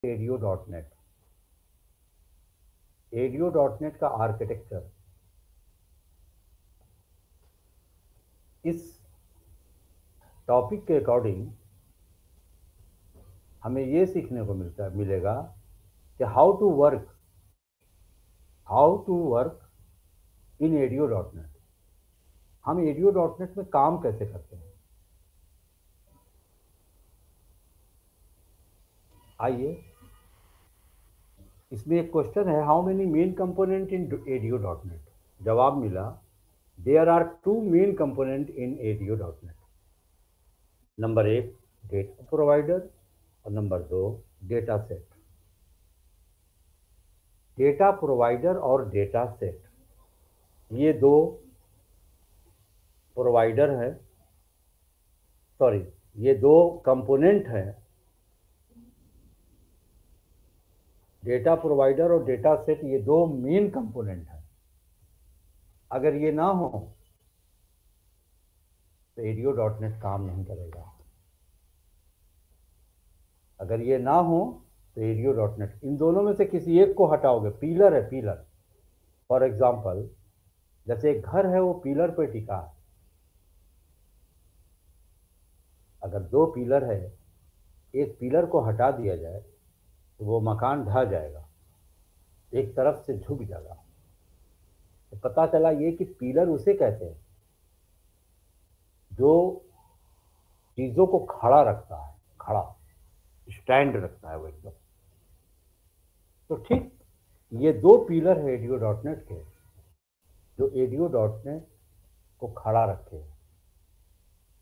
ADO.NET। ADO.NET का architecture इस topic के अकॉर्डिंग हमें ये सीखने को मिलेगा कि how to work in ADO.NET। हम ADO.NET में काम कैसे करते हैं। आइए, इसमें एक क्वेश्चन है, how many main component in ADO.NET। जवाब मिला, there are 2 main component in ADO.NET। Number 1 data provider और number 2 data set. Data provider और डेटा सेट, ये दो प्रोवाइडर है, सॉरी, ये दो कंपोनेंट है। डेटा प्रोवाइडर और डेटा सेट ये दो मेन कंपोनेंट है। अगर ये ना हो तो ADO.NET काम नहीं करेगा। अगर ये ना हो तो ADO.NET, इन दोनों में से किसी एक को हटाओगे, पिलर है, पिलर। फॉर एग्जाम्पल, जैसे एक घर है वो पिलर पे टिका है। अगर 2 पिलर है, एक पिलर को हटा दिया जाए तो वो मकान ढह जाएगा, एक तरफ से झुक जाएगा। तो पता चला ये कि पिलर उसे कहते हैं जो चीजों को खड़ा रखता है, खड़ा स्टैंड रखता है वो एकदम। तो ठीक ये 2 पिलर है ADO.NET के, जो ADO.NET को खड़ा रखे हैं।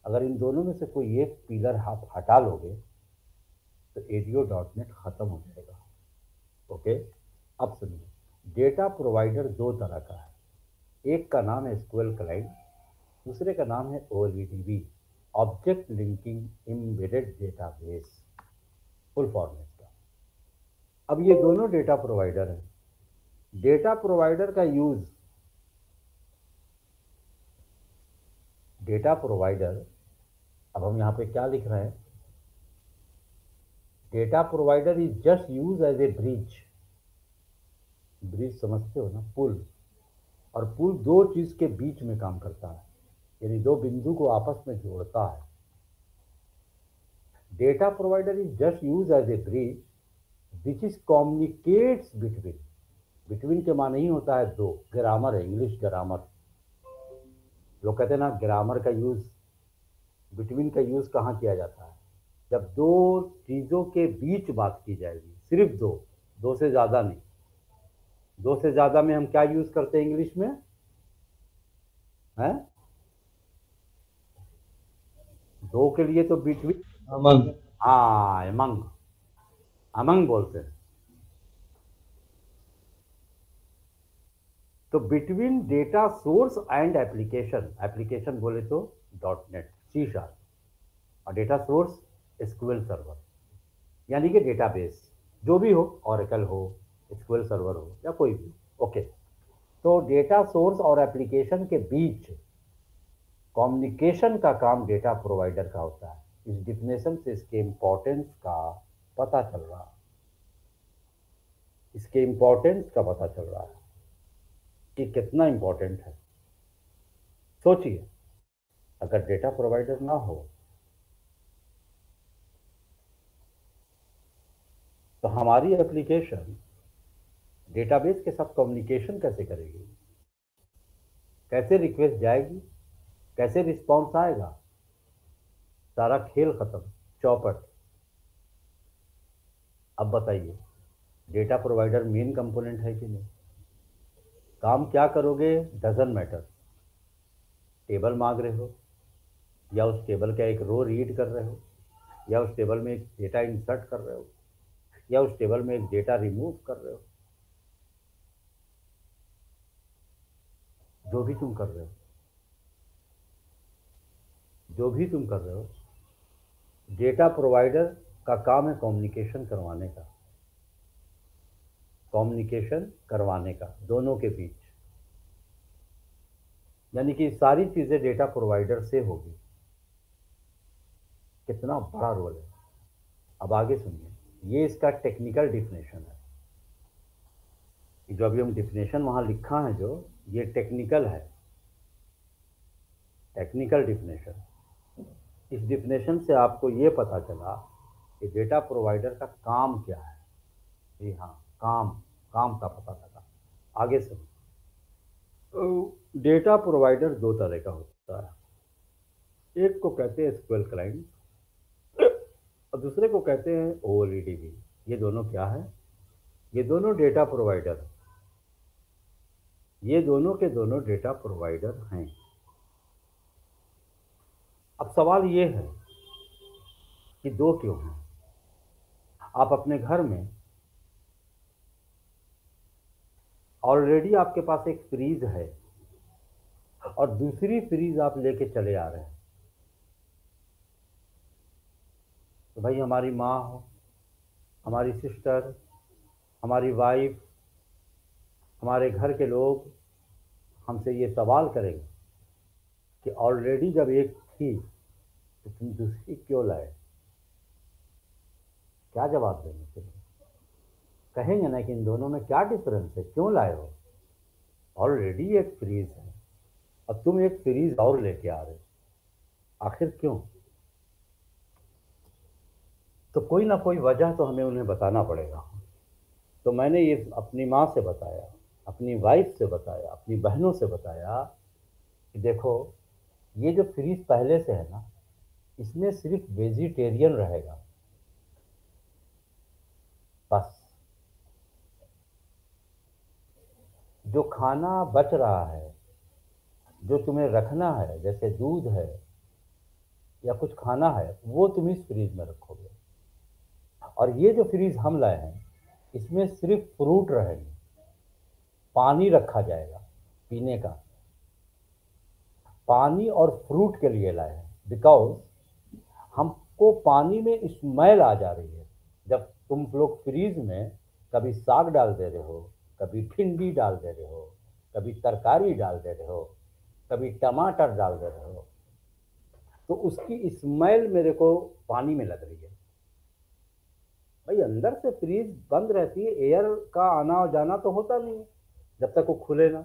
अगर इन दोनों में से कोई एक पिलर आप हटा लोगे तो ADO.NET खत्म हो जाएगा। ओके, अब सुनिए, डेटा प्रोवाइडर 2 तरह का है। एक का नाम है SQL क्लाइंट, दूसरे का नाम है OLEDB, object linking embedded database, full form है इसका। अब ये दोनों डेटा प्रोवाइडर हैं। डेटा प्रोवाइडर का यूज, डेटा प्रोवाइडर, अब हम यहां पे क्या लिख रहे हैं, data provider is just use as a bridge. Bridge समझते हो ना, पुल। और पुल दो चीज के बीच में काम करता है, यानी दो बिंदु को आपस में जोड़ता है। Data provider is just use as a bridge which is communicates between. Between के माने ही होता है दो, ग्रामर है, इंग्लिश ग्रामर। लोग कहते हैं ना, ग्रामर का यूज, बिटवीन का यूज कहाँ किया जाता है, जब दो चीजों के बीच बात की जाएगी, सिर्फ दो, दो से ज्यादा नहीं। दो से ज्यादा में हम क्या यूज करते हैं इंग्लिश में, है? दो के लिए तो बिटवीन, अमंग। हाँ, अमंग, अमंग बोलते हैं। तो between data source and application, application बोले तो .NET C#, और डेटा सोर्स SQL सर्वर, यानी कि डेटाबेस जो भी हो, ऑरेकल हो, SQL सर्वर हो, या कोई भी। ओके, तो डेटा सोर्स और एप्लीकेशन के बीच कम्युनिकेशन का काम डेटा प्रोवाइडर का होता है। इस डिफिनेशन से इसके इंपॉर्टेंस का पता चल रहा है, इसके इंपॉर्टेंस का पता चल रहा है कि कितना इंपॉर्टेंट है। सोचिए, अगर डेटा प्रोवाइडर ना हो तो हमारी एप्लीकेशन डेटाबेस के साथ कम्युनिकेशन कैसे करेगी, कैसे रिक्वेस्ट जाएगी, कैसे रिस्पॉन्स आएगा, सारा खेल खत्म, चौपट। अब बताइए, डेटा प्रोवाइडर मेन कंपोनेंट है कि नहीं? काम क्या करोगे डजंट मैटर, टेबल मांग रहे हो, या उस टेबल का एक रो रीड कर रहे हो, या उस टेबल में एक डेटा इंसर्ट कर रहे हो, या उस टेबल में एक डेटा रिमूव कर रहे हो, जो भी तुम कर रहे हो, जो भी तुम कर रहे हो, डेटा प्रोवाइडर का काम है कम्युनिकेशन करवाने का, कम्युनिकेशन करवाने का दोनों के बीच, यानी कि सारी चीजें डेटा प्रोवाइडर से होगी। कितना बड़ा रोल है। अब आगे सुनिए, ये इसका टेक्निकल डिफिनेशन है। जो अभी हम डिफिनेशन वहां लिखा है, जो ये टेक्निकल है, टेक्निकल डिफिनेशन। इस डिफिनेशन से आपको ये पता चला कि डेटा प्रोवाइडर का काम क्या है। जी हाँ, काम, काम का पता लगा। आगे से डेटा प्रोवाइडर दो तरह का होता है। एक को कहते हैं एसक्यूएल क्लाइंट और दूसरे को कहते हैं ओएलईडीबी। ये दोनों क्या है? ये दोनों डेटा प्रोवाइडर, ये दोनों के दोनों डेटा प्रोवाइडर हैं। अब सवाल ये है कि दो क्यों हैं? आप अपने घर में ऑलरेडी आपके पास एक फ्रीज है और दूसरी फ्रीज आप लेके चले आ रहे हैं। तो भाई हमारी माँ हो, हमारी सिस्टर, हमारी वाइफ, हमारे घर के लोग हमसे ये सवाल करेंगे कि ऑलरेडी जब एक थी तो तुम दूसरी क्यों लाए? क्या जवाब देंगे फिर? कहेंगे ना कि इन दोनों में क्या डिफरेंस है, क्यों लाए हो? ऑलरेडी एक फ्रीज है और तुम एक फ्रीज और लेके आ रहे हो, आखिर क्यों? तो कोई ना कोई वजह तो हमें उन्हें बताना पड़ेगा। तो मैंने ये अपनी माँ से बताया, अपनी वाइफ से बताया, अपनी बहनों से बताया कि देखो, ये जो फ्रीज पहले से है ना, इसमें सिर्फ वेजिटेरियन रहेगा बस। जो खाना बच रहा है, जो तुम्हें रखना है, जैसे दूध है या कुछ खाना है, वो तुम इस फ्रीज में रखोगे। और ये जो फ्रीज हम लाए हैं, इसमें सिर्फ फ्रूट रहेंगे, पानी रखा जाएगा पीने का। पानी और फ्रूट के लिए लाए हैं बिकॉज हमको पानी में स्मेल आ जा रही है। जब तुम लोग फ्रीज में कभी साग डाल दे रहे हो, कभी भिंडी डाल दे रहे हो, कभी तरकारी डाल दे रहे हो, कभी टमाटर डाल दे रहे हो, तो उसकी स्मेल मेरे को पानी में लग रही है। भाई अंदर से फ्रीज बंद रहती है, एयर का आना और जाना तो होता नहीं है जब तक वो खुले ना।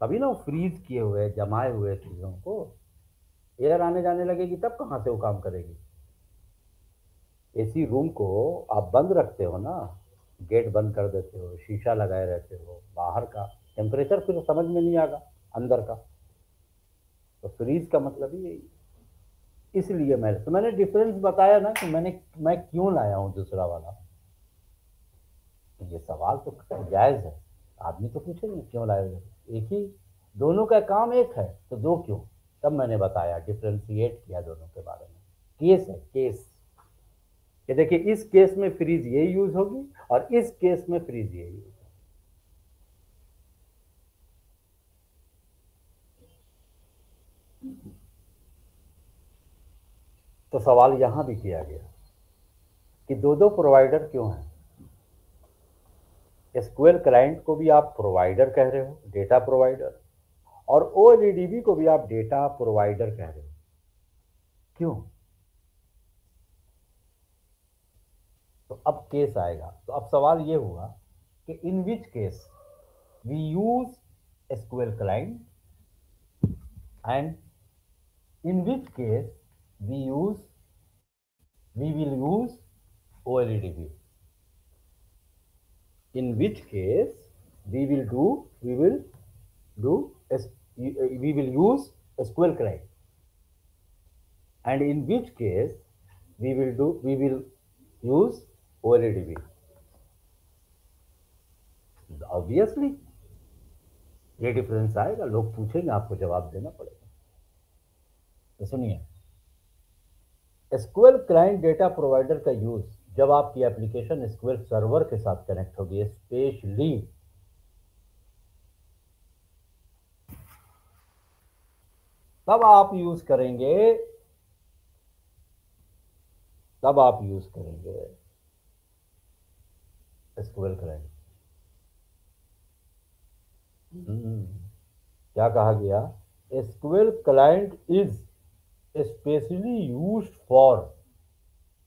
तभी ना वो फ्रीज किए हुए जमाए हुए चीज़ों को एयर आने जाने लगेगी, तब कहाँ से वो काम करेगी? एसी रूम को आप बंद रखते हो ना, गेट बंद कर देते हो, शीशा लगाए रहते हो, बाहर का टेम्परेचर फिर समझ में नहीं आएगा अंदर का। तो फ्रीज का मतलब ही यही। इसलिए मैंने डिफरेंस बताया ना कि मैं क्यों लाया हूँ दूसरा वाला। तो ये सवाल तो जायज़ है, आदमी तो पूछेंगे क्यों लाए हो? एक ही, दोनों का काम एक है तो दो क्यों? तब मैंने बताया, डिफ्रेंशिएट किया दोनों के बारे में। केस है, केस। ये देखिए, इस केस में फ्रीज ये यूज होगी और इस केस में फ्रीज ये यूज होगी। तो सवाल यहां भी किया गया कि दो दो प्रोवाइडर क्यों हैं? एसक्यूएल क्लाइंट को भी आप प्रोवाइडर कह रहे हो, डेटा प्रोवाइडर, और ओएलईडीबी को भी आप डेटा प्रोवाइडर कह रहे हो, क्यों? तो अब केस आएगा। तो अब सवाल ये हुआ कि in which case we use SQL client and in which case we use we will use OLEDB. In which case we will do we will use SQL client, and in which case we will use OLEDB. Obviously ये difference आएगा, लोग पूछेंगे, आपको जवाब देना पड़ेगा। तो सुनिए, एसक्यूएल क्लाइंट डेटा प्रोवाइडर का यूज जब आपकी एप्लीकेशन एसक्यूएल सर्वर के साथ कनेक्ट होगी, स्पेशली तब आप यूज करेंगे, एसक्यूएल क्लाइंट। क्या कहा गया? SQL client is specially used for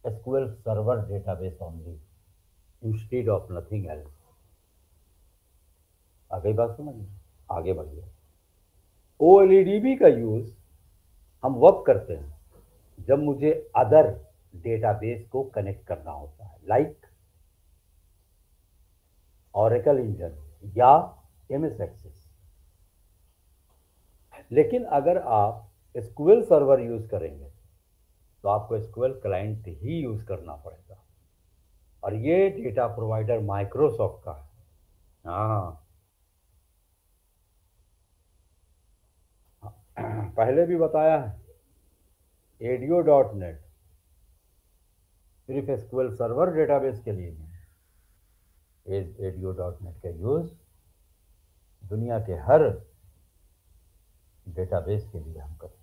SQL server database only instead of nothing else. आगे बात समझिए, आगे बढ़िए। OLEDB का यूज हम वब करते हैं जब मुझे अदर डेटाबेस को कनेक्ट करना होता है, लाइक ऑरेकल इंजन या MS एक्सेस। लेकिन अगर आप SQL सर्वर यूज करेंगे तो आपको SQL क्लाइंट ही यूज करना पड़ेगा, और ये डेटा प्रोवाइडर माइक्रोसॉफ्ट का है। हाँ, पहले भी बताया है, ADO.NET सिर्फ SQL सर्वर डेटाबेस के लिए नहीं, ADO.NET का यूज दुनिया के हर डेटाबेस के लिए हम करते हैं।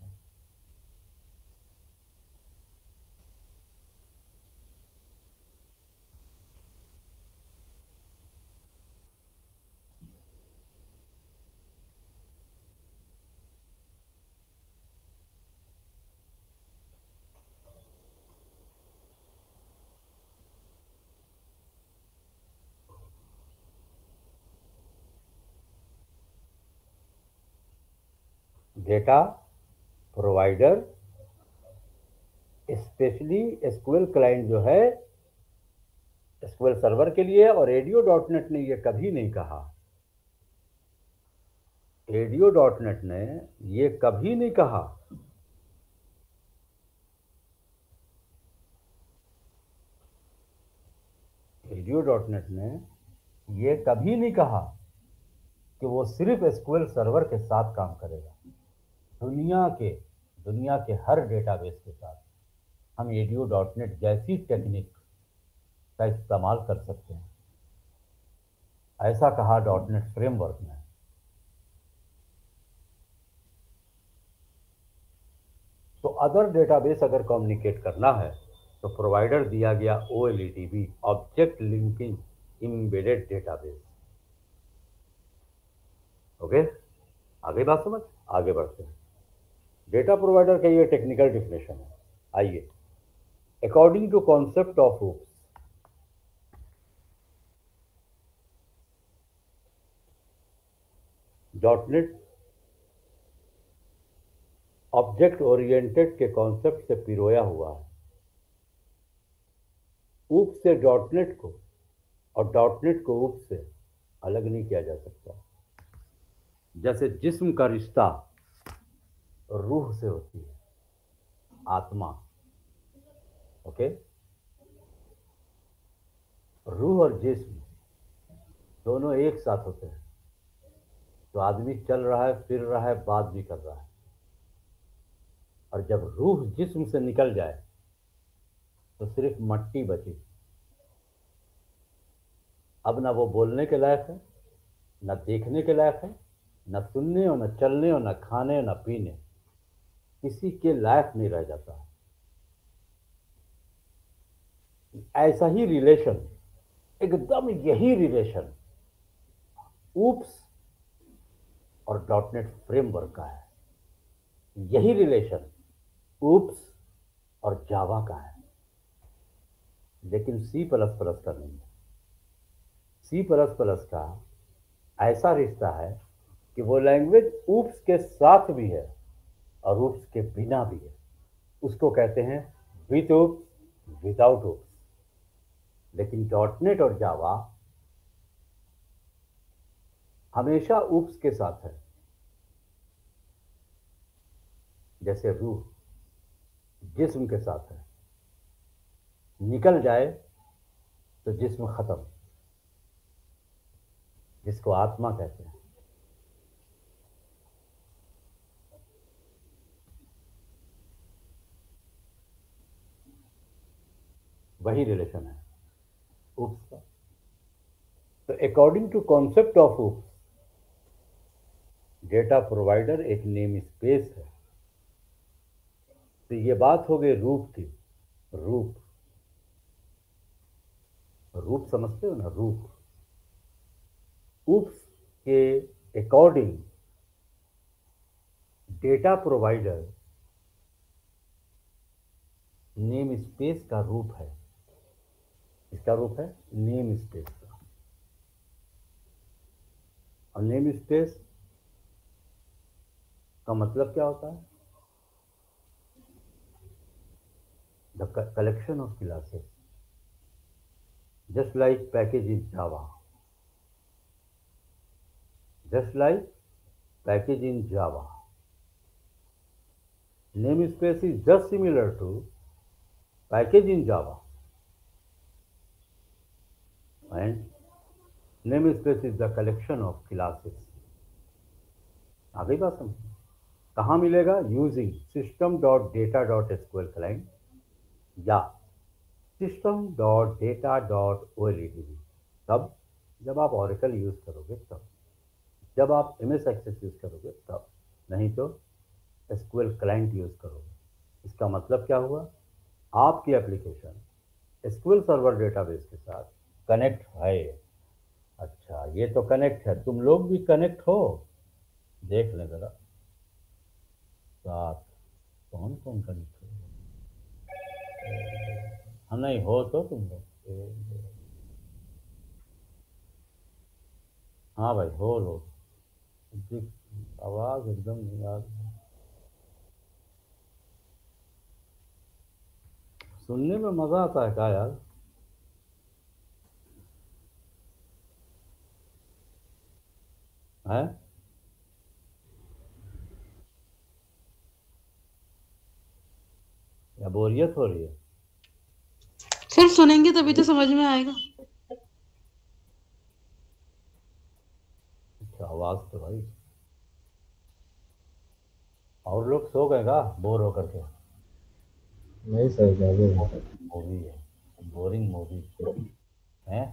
Data provider specially SQL client जो है SQL सर्वर के लिए, और ADO.NET ने ये कभी नहीं कहा, ADO.NET ने ये कभी नहीं कहा ADO.NET ने ये कभी नहीं कहा कि वो सिर्फ SQL सर्वर के साथ काम करेगा। दुनिया के हर डेटाबेस के साथ हम ADO.NET जैसी टेक्निक का इस्तेमाल कर सकते हैं, ऐसा कहा .NET फ्रेमवर्क में। तो अदर डेटाबेस अगर कम्युनिकेट करना है तो प्रोवाइडर दिया गया OLEDB, object linking embedded database. Okay, आगे बात समझ, आगे बढ़ते हैं। डेटा प्रोवाइडर का ये टेक्निकल डिफिनेशन है। आइए, according to concept of .NET object oriented के कॉन्सेप्ट से पिरोया हुआ है। ऊप से .NET को और .NET को ऊप से अलग नहीं किया जा सकता। जैसे जिस्म का रिश्ता रूह से होती है, आत्मा। ओके, रूह और जिस्म दोनों एक साथ होते हैं तो आदमी चल रहा है, फिर रहा है, बात भी कर रहा है। और जब रूह जिस्म से निकल जाए तो सिर्फ मट्टी बची। अब ना वो बोलने के लायक है, ना देखने के लायक है, ना सुनने और ना चलने और ना खाने और ना पीने, किसी के लायक नहीं रह जाता। ऐसा ही रिलेशन, एकदम यही रिलेशन ऊप्स और .NET फ्रेमवर्क का है। यही रिलेशन ऊप्स और जावा का है, लेकिन C++ का नहीं है। C++ का ऐसा रिश्ता है कि वो लैंग्वेज ऊप्स के साथ भी है और ऊप्स के बिना भी है। उसको कहते हैं विथ ऊप्स, विदाउट ऊप्स। लेकिन .NET और जावा हमेशा ऊप्स के साथ है। जैसे रूह जिस्म के साथ है, निकल जाए तो जिस्म खत्म, जिसको आत्मा कहते हैं। वही रिलेशन है ऊप्स का। तो according to concept of OOPS, data provider एक नेम स्पेस है। तो ये बात हो गई रूप की। रूप, रूप समझते हो ना, रूप। ऊप्स के according data provider name space का रूप है। इसका रूप है नेम स्पेस का। और नेम स्पेस का मतलब क्या होता है? The collection of classes, just like package in Java, just like package in Java. Namespace is just similar to package in Java, and namespace is the collection of classes. आ गई बात समझ? कहाँ मिलेगा? Using system dot data dot SQL client या system dot data dot ओएलईडीबी। तब जब आप oracle use करोगे, तब जब आप MS एक्सेस यूज करोगे तब, नहीं तो एसक्यूएल क्लाइंट यूज करोगे। इसका मतलब क्या हुआ? आपकी एप्लीकेशन एसक्यूएल सर्वर डेटाबेस के साथ कनेक्ट है। अच्छा, ये तो कनेक्ट है, तुम लोग भी कनेक्ट हो? देख लें जरा साथ कौन कौन कनेक्ट हो। हाँ, नहीं हो तो तुम लोग। हाँ भाई, हो लोग। आवाज़ एकदम नहीं आ रही। सुनने में मज़ा आता है क्या यार? है? या बोरियत हो रही है? सिर्फ सुनेंगे तभी तो समझ में आएगा। अच्छा, आवाज़ तो भाई। और लोग सो गए का बोर होकर के? नहीं सर, जागे हैं। मूवी है, बोरिंग मूवी है।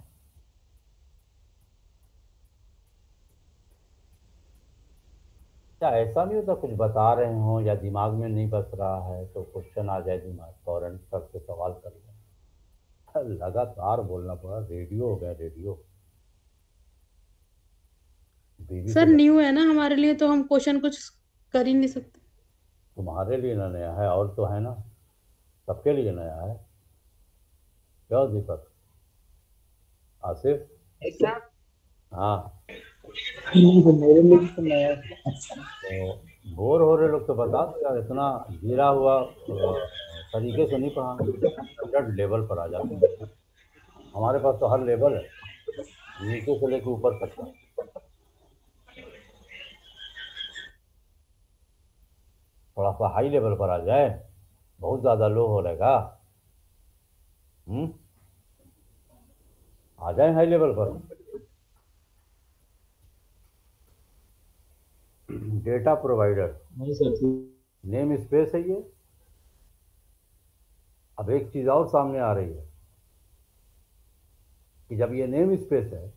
क्या ऐसा नहीं होता कुछ बता रहे हो या दिमाग में नहीं बस रहा है तो क्वेश्चन आ जाए दिमाग, फौरन सर से सवाल कर लें? लगातार बोलना पड़ा, रेडियो हो गया रेडियो। बीवी से सर न्यू है ना हमारे लिए, तो हम क्वेश्चन कुछ कर ही नहीं सकते। तुम्हारे लिए ना नया है, और तो है ना, सबके लिए नया है। क्यों दीपक? आसिफ? हाँ, नहीं तो मेरे लिए तो नया है। तो बोर हो रहे लोग तो बता दो यार, इतना गिरा हुआ तरीके से नहीं पढ़ाना, स्टैंडर्ड लेवल पर आ जाते हैं। हमारे पास तो हर लेवल है, नीचे से लेकर ऊपर तक का। थोड़ा सा हाई लेवल पर आ जाए, बहुत ज़्यादा लो हो रहेगा। हम्म, आ जाए हाई लेवल पर। डेटा प्रोवाइडर नहीं सर, ठीक। नेम स्पेस है ये। अब एक चीज़ और सामने आ रही है कि जब ये नेम स्पेस है,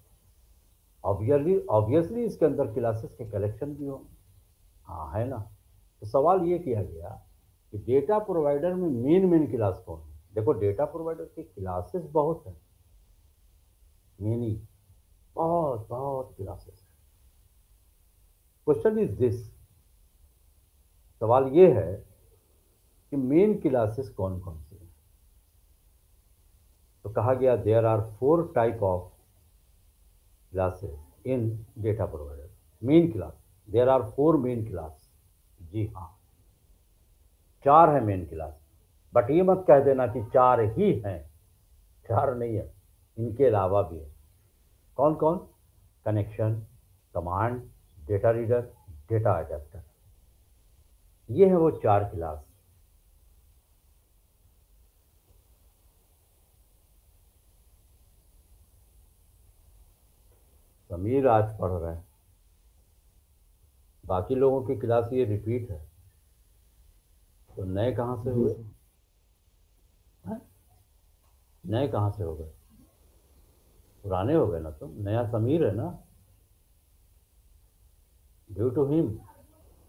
ऑब्वियसली ऑब्वियसली इसके अंदर क्लासेस के कलेक्शन भी होंगे। हाँ, है ना? तो सवाल ये किया गया कि डेटा प्रोवाइडर में मेन क्लास कौन है? देखो, डेटा प्रोवाइडर की क्लासेस बहुत हैं, मेनी, बहुत बहुत क्लासेस। क्वेश्चन इज दिस, सवाल ये है कि मेन क्लासेस कौन कौन सी हैं? तो कहा गया there are 4 type of classes in data provider. Main class, there are 4 main class. जी हाँ, 4 है मेन क्लास। बट ये मत कह देना कि 4 ही हैं, 4 नहीं है, इनके अलावा भी है। कौन कौन? Connection, command, data reader, data adapter. ये है वो 4 क्लास। समीर आज पढ़ रहे हैं, बाकी लोगों की क्लास ये रिपीट है, तो नए कहाँ से जी हुए? सर। हैं? नए कहाँ से हो गए? पुराने हो गए ना तुम। नया समीर है ना, ड्यू टू हिम,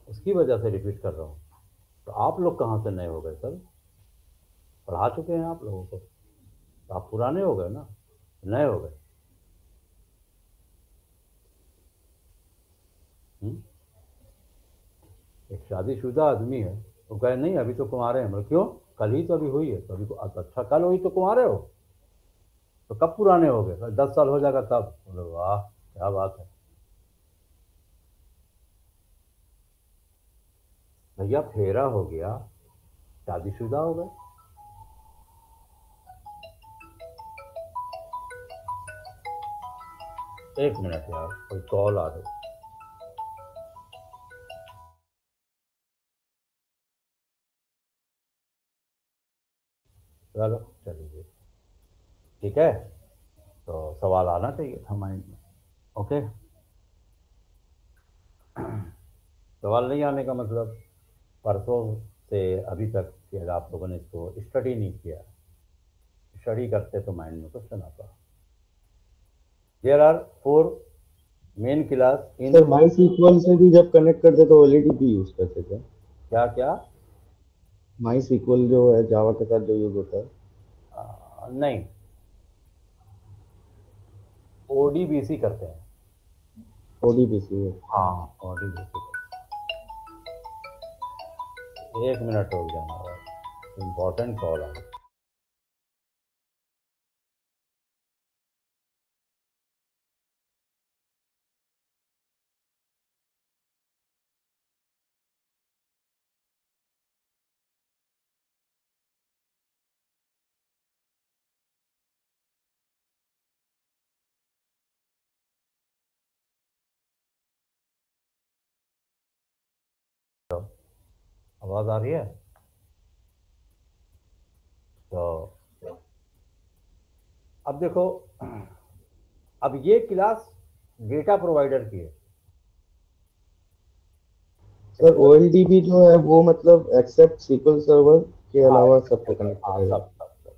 उसकी वजह से रिपीट कर रहा हूँ। तो आप लोग कहाँ से नए हो गए सर? पढ़ा चुके हैं आप लोगों को, तो आप पुराने हो गए ना, नए हो गए। हम्म? एक शादीशुदा आदमी है, वो कहे नहीं अभी तो कुंवारे हैं। मतलब क्यों? कल ही तो अभी हुई है, तो अभी अच्छा कल हुई तो कुंवारे हो, तो कब पुराने हो गए? 10 साल हो जाएगा तब। बोले वाह क्या बात है भैया, फेरा हो गया, शादीशुदा हो गए। एक मिनट यार, कोई कॉल आ रही। चलो चलिए, ठीक है, तो सवाल आना चाहिए था माइंड में। ओके, सवाल नहीं आने का मतलब परसों से अभी तक कि अगर आप लोगों ने इसको स्टडी नहीं किया, स्टडी करते तो माइंड में क्वेश्चन आता। There are 4 main class in. Sir MySQL से भी जब कनेक्ट करते तो ओएलईडी भी यूज करते थे। क्या क्या? माई सीक्वल जो है जावा के साथ जो यूज होता है। नहीं, ओडीबीसी करते हैं। ओडीबीसी है। हाँ, ओडीबीसी। एक मिनट रुक जाना, इम्पोर्टेंट कॉल आ। आवाज़ आ रही है? तो अब देखो, अब ये क्लास डेटा प्रोवाइडर की है। सर ओएलडीबी जो है वो मतलब एक्सेप्ट सीक्वल सर्वर के हाँ, अलावा सबको कनेक्ट हाँ, करेगा। सब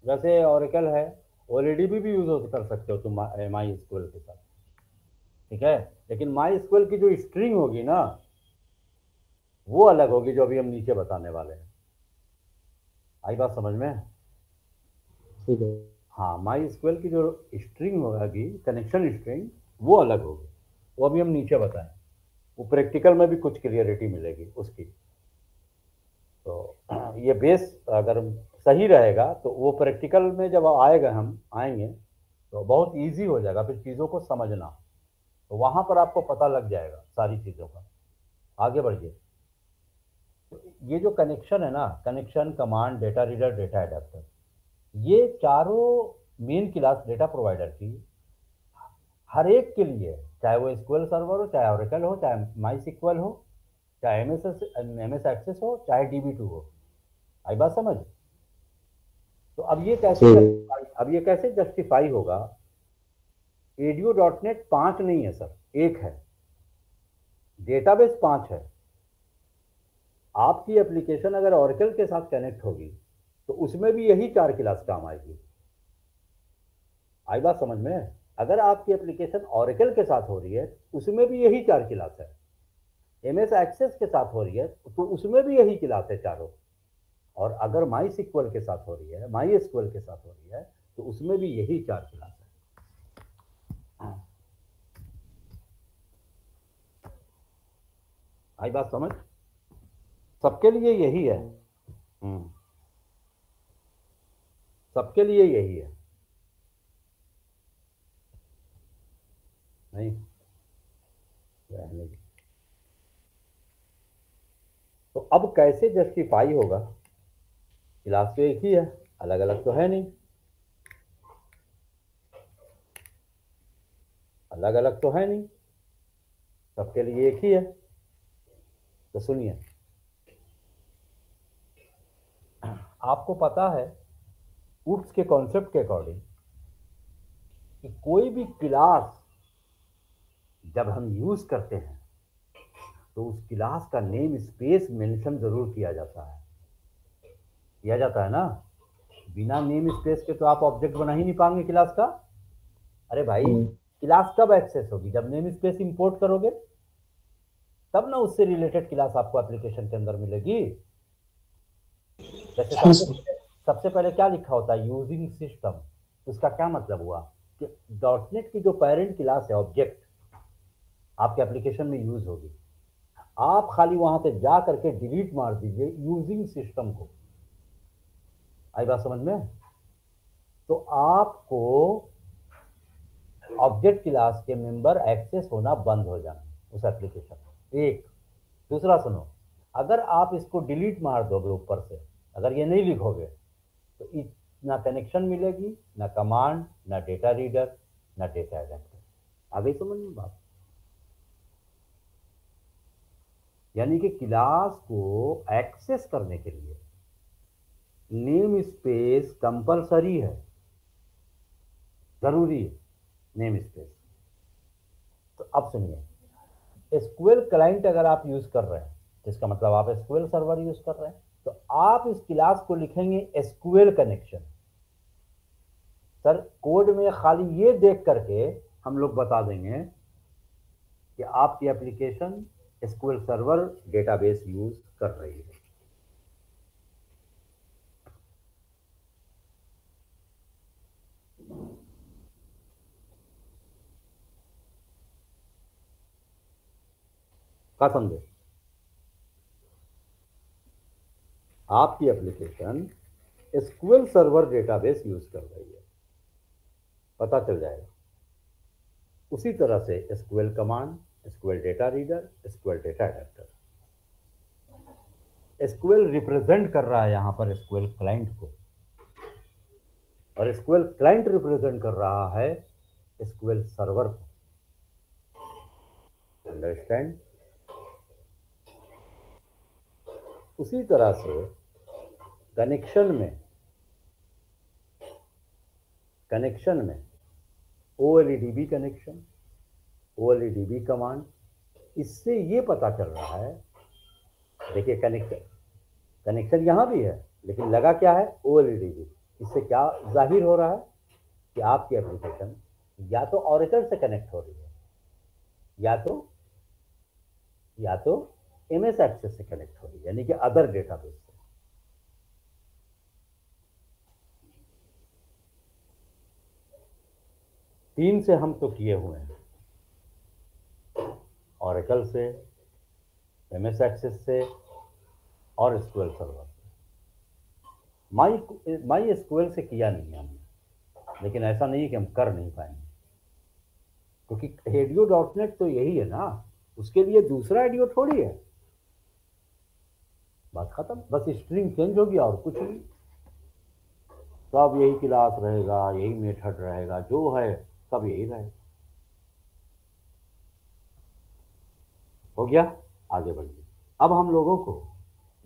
जैसे ओरेकल है, ओडीबी भी यूज कर सकते हो तुम माई स्क्वेल के साथ, ठीक है। लेकिन माई स्क्वेल की जो स्ट्रिंग होगी ना, वो अलग होगी, जो अभी हम नीचे बताने वाले हैं। आई बात समझ में? ठीक है। हाँ, माई स्क्वेल की जो स्ट्रिंग होगी, कनेक्शन स्ट्रिंग, वो अलग होगी। वो अभी हम नीचे बताएं, वो प्रैक्टिकल में भी कुछ क्लियरिटी मिलेगी उसकी। तो ये बेस अगर सही रहेगा तो वो प्रैक्टिकल में जब आएगा, हम आएंगे तो बहुत इजी हो जाएगा फिर चीज़ों को समझना। तो वहाँ पर आपको पता लग जाएगा सारी चीज़ों का। आगे बढ़िए। ये जो कनेक्शन है ना, connection, command, data reader, data adapter, ये चारों मेन क्लास डेटा प्रोवाइडर की हर एक के लिए, चाहे वो एसक्यूएल सर्वर हो, चाहे ओरेकल हो, चाहे माई सिक्वल हो, चाहे एमएस एक्सेस हो, चाहे DB2 हो। आई बात समझ? तो ठीक। अब ये कैसे जस्टिफाई होगा? एडीओ डॉट नेट 5 नहीं है सर, 1 है। डेटाबेस 5 है। आपकी एप्लीकेशन अगर ओरेकल के साथ कनेक्ट होगी तो उसमें भी यही 4 क्लास काम आएगी। आई बात समझ में? अगर आपकी एप्लीकेशन ओरेकल के साथ हो रही है उसमें भी यही 4 क्लास है। एमएस एक्सेस के साथ हो रही है तो उसमें भी यही क्लास है चारों। और अगर माई सिक्वल के साथ हो रही है, माई एसक्यूएल के साथ हो रही है, तो उसमें भी यही 4 क्लास है। आई बात समझ? सबके लिए यही है। सबके लिए यही है। नहीं, रहने दो। तो अब कैसे जस्टिफाई होगा? क्लास तो एक ही है, अलग अलग तो है नहीं। अलग अलग तो है नहीं, सबके लिए एक ही है। तो सुनिए, आपको पता है ऊप्स के कॉन्सेप्ट के अकॉर्डिंग कि कोई भी क्लास जब हम यूज करते हैं तो उस क्लास का नेम स्पेस मेंशन जरूर किया जाता है। किया जाता है ना? बिना नेम स्पेस के तो आप ऑब्जेक्ट बना ही नहीं पाएंगे क्लास का। अरे भाई, क्लास कब एक्सेस होगी? जब नेम स्पेस इंपोर्ट करोगे, तब ना उससे रिलेटेड क्लास आपको एप्लीकेशन के अंदर मिलेगी। जैसे सबसे पहले क्या लिखा होता है? Using system. उसका क्या मतलब हुआ कि डॉटनेट की जो पेरेंट क्लास है, ऑब्जेक्ट, आपके एप्लीकेशन में यूज होगी। आप खाली वहां पे जा करके डिलीट मार दीजिए यूजिंग सिस्टम को, आई बात समझ में? तो आपको ऑब्जेक्ट क्लास के मेंबर एक्सेस होना बंद हो जाना उस एप्लीकेशन में। एक दूसरा सुनो, अगर आप इसको डिलीट मार दोगे ऊपर से, अगर ये नहीं लिखोगे तो ना कनेक्शन मिलेगी, ना कमांड, ना डेटा रीडर, ना डेटा एडेप्टर। आ गई समझ में बात? यानी कि क्लास को एक्सेस करने के लिए नेम स्पेस कंपलसरी है, जरूरी है नेम स्पेस। तो अब सुनिए, एसक्यूएल क्लाइंट अगर आप यूज कर रहे हैं, इसका मतलब आप एसक्यूएल सर्वर यूज कर रहे हैं, तो आप इस क्लास को लिखेंगे एसक्यूएल कनेक्शन। सर कोड में खाली ये देख करके हम लोग बता देंगे कि आपकी application SQL server database use कर रही है। क्या समझे? आपकी application SQL server database use कर रही है, पता चल जाएगा। उसी तरह से SQL command, SQL data reader, SQL data adapter. SQL represent कर रहा है यहां पर एसक्यूएल क्लाइंट को, और एसक्यूएल क्लाइंट रिप्रेजेंट कर रहा है एसक्यूएल सर्वर को। अंडरस्टैंड? उसी तरह से कनेक्शन में ओएलईडीबी कनेक्शन, ओएलईडीबी कमांड, इससे ये पता चल रहा है, देखिए कनेक्शन यहां भी है लेकिन लगा क्या है? ओएलईडीबी। इससे क्या जाहिर हो रहा है कि आपकी एप्लीकेशन या तो ऑरेकल से कनेक्ट हो रही है, या तो एमएस एक्सेस से कनेक्ट हो रही है, यानी कि अदर डेटाबेस से। तीन से हम तो किए हुए हैं, ऑरेकल से, एमएस एक्सेस से और एसक्यूएल सर्वर से। माई एसक्यूएल से किया नहीं है हमने, लेकिन ऐसा नहीं कि हम कर नहीं पाएंगे, क्योंकि एडियो.नेट तो यही है ना, उसके लिए दूसरा एडियो थोड़ी है। बात खत्म, बस स्ट्रिंग चेंज होगी और कुछ नहीं। सब यही क्लास रहेगा, यही मेथड रहेगा, जो है सब यही रहेगा। हो गया? आगे बढ़िए। अब हम लोगों को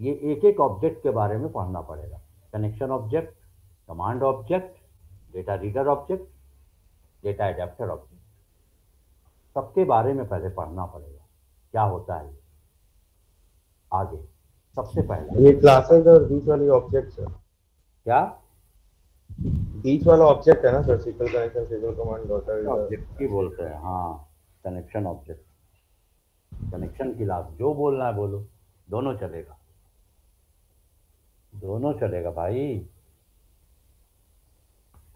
ये एक एक ऑब्जेक्ट के बारे में पढ़ना पड़ेगा। Connection object, command object, data reader object, data adapter object, सबके बारे में पहले पढ़ना पड़ेगा क्या होता है। आगे सबसे पहले ये क्लासेस और बीच वाली ऑब्जेक्ट्स है, क्या बीच वाला ऑब्जेक्ट है ना sir? Sequel connection, sequel command, data object ही बोलते हैं। हाँ, कनेक्शन ऑब्जेक्ट, कनेक्शन क्लास, जो बोलना है बोलो, दोनों चलेगा, दोनों चलेगा भाई।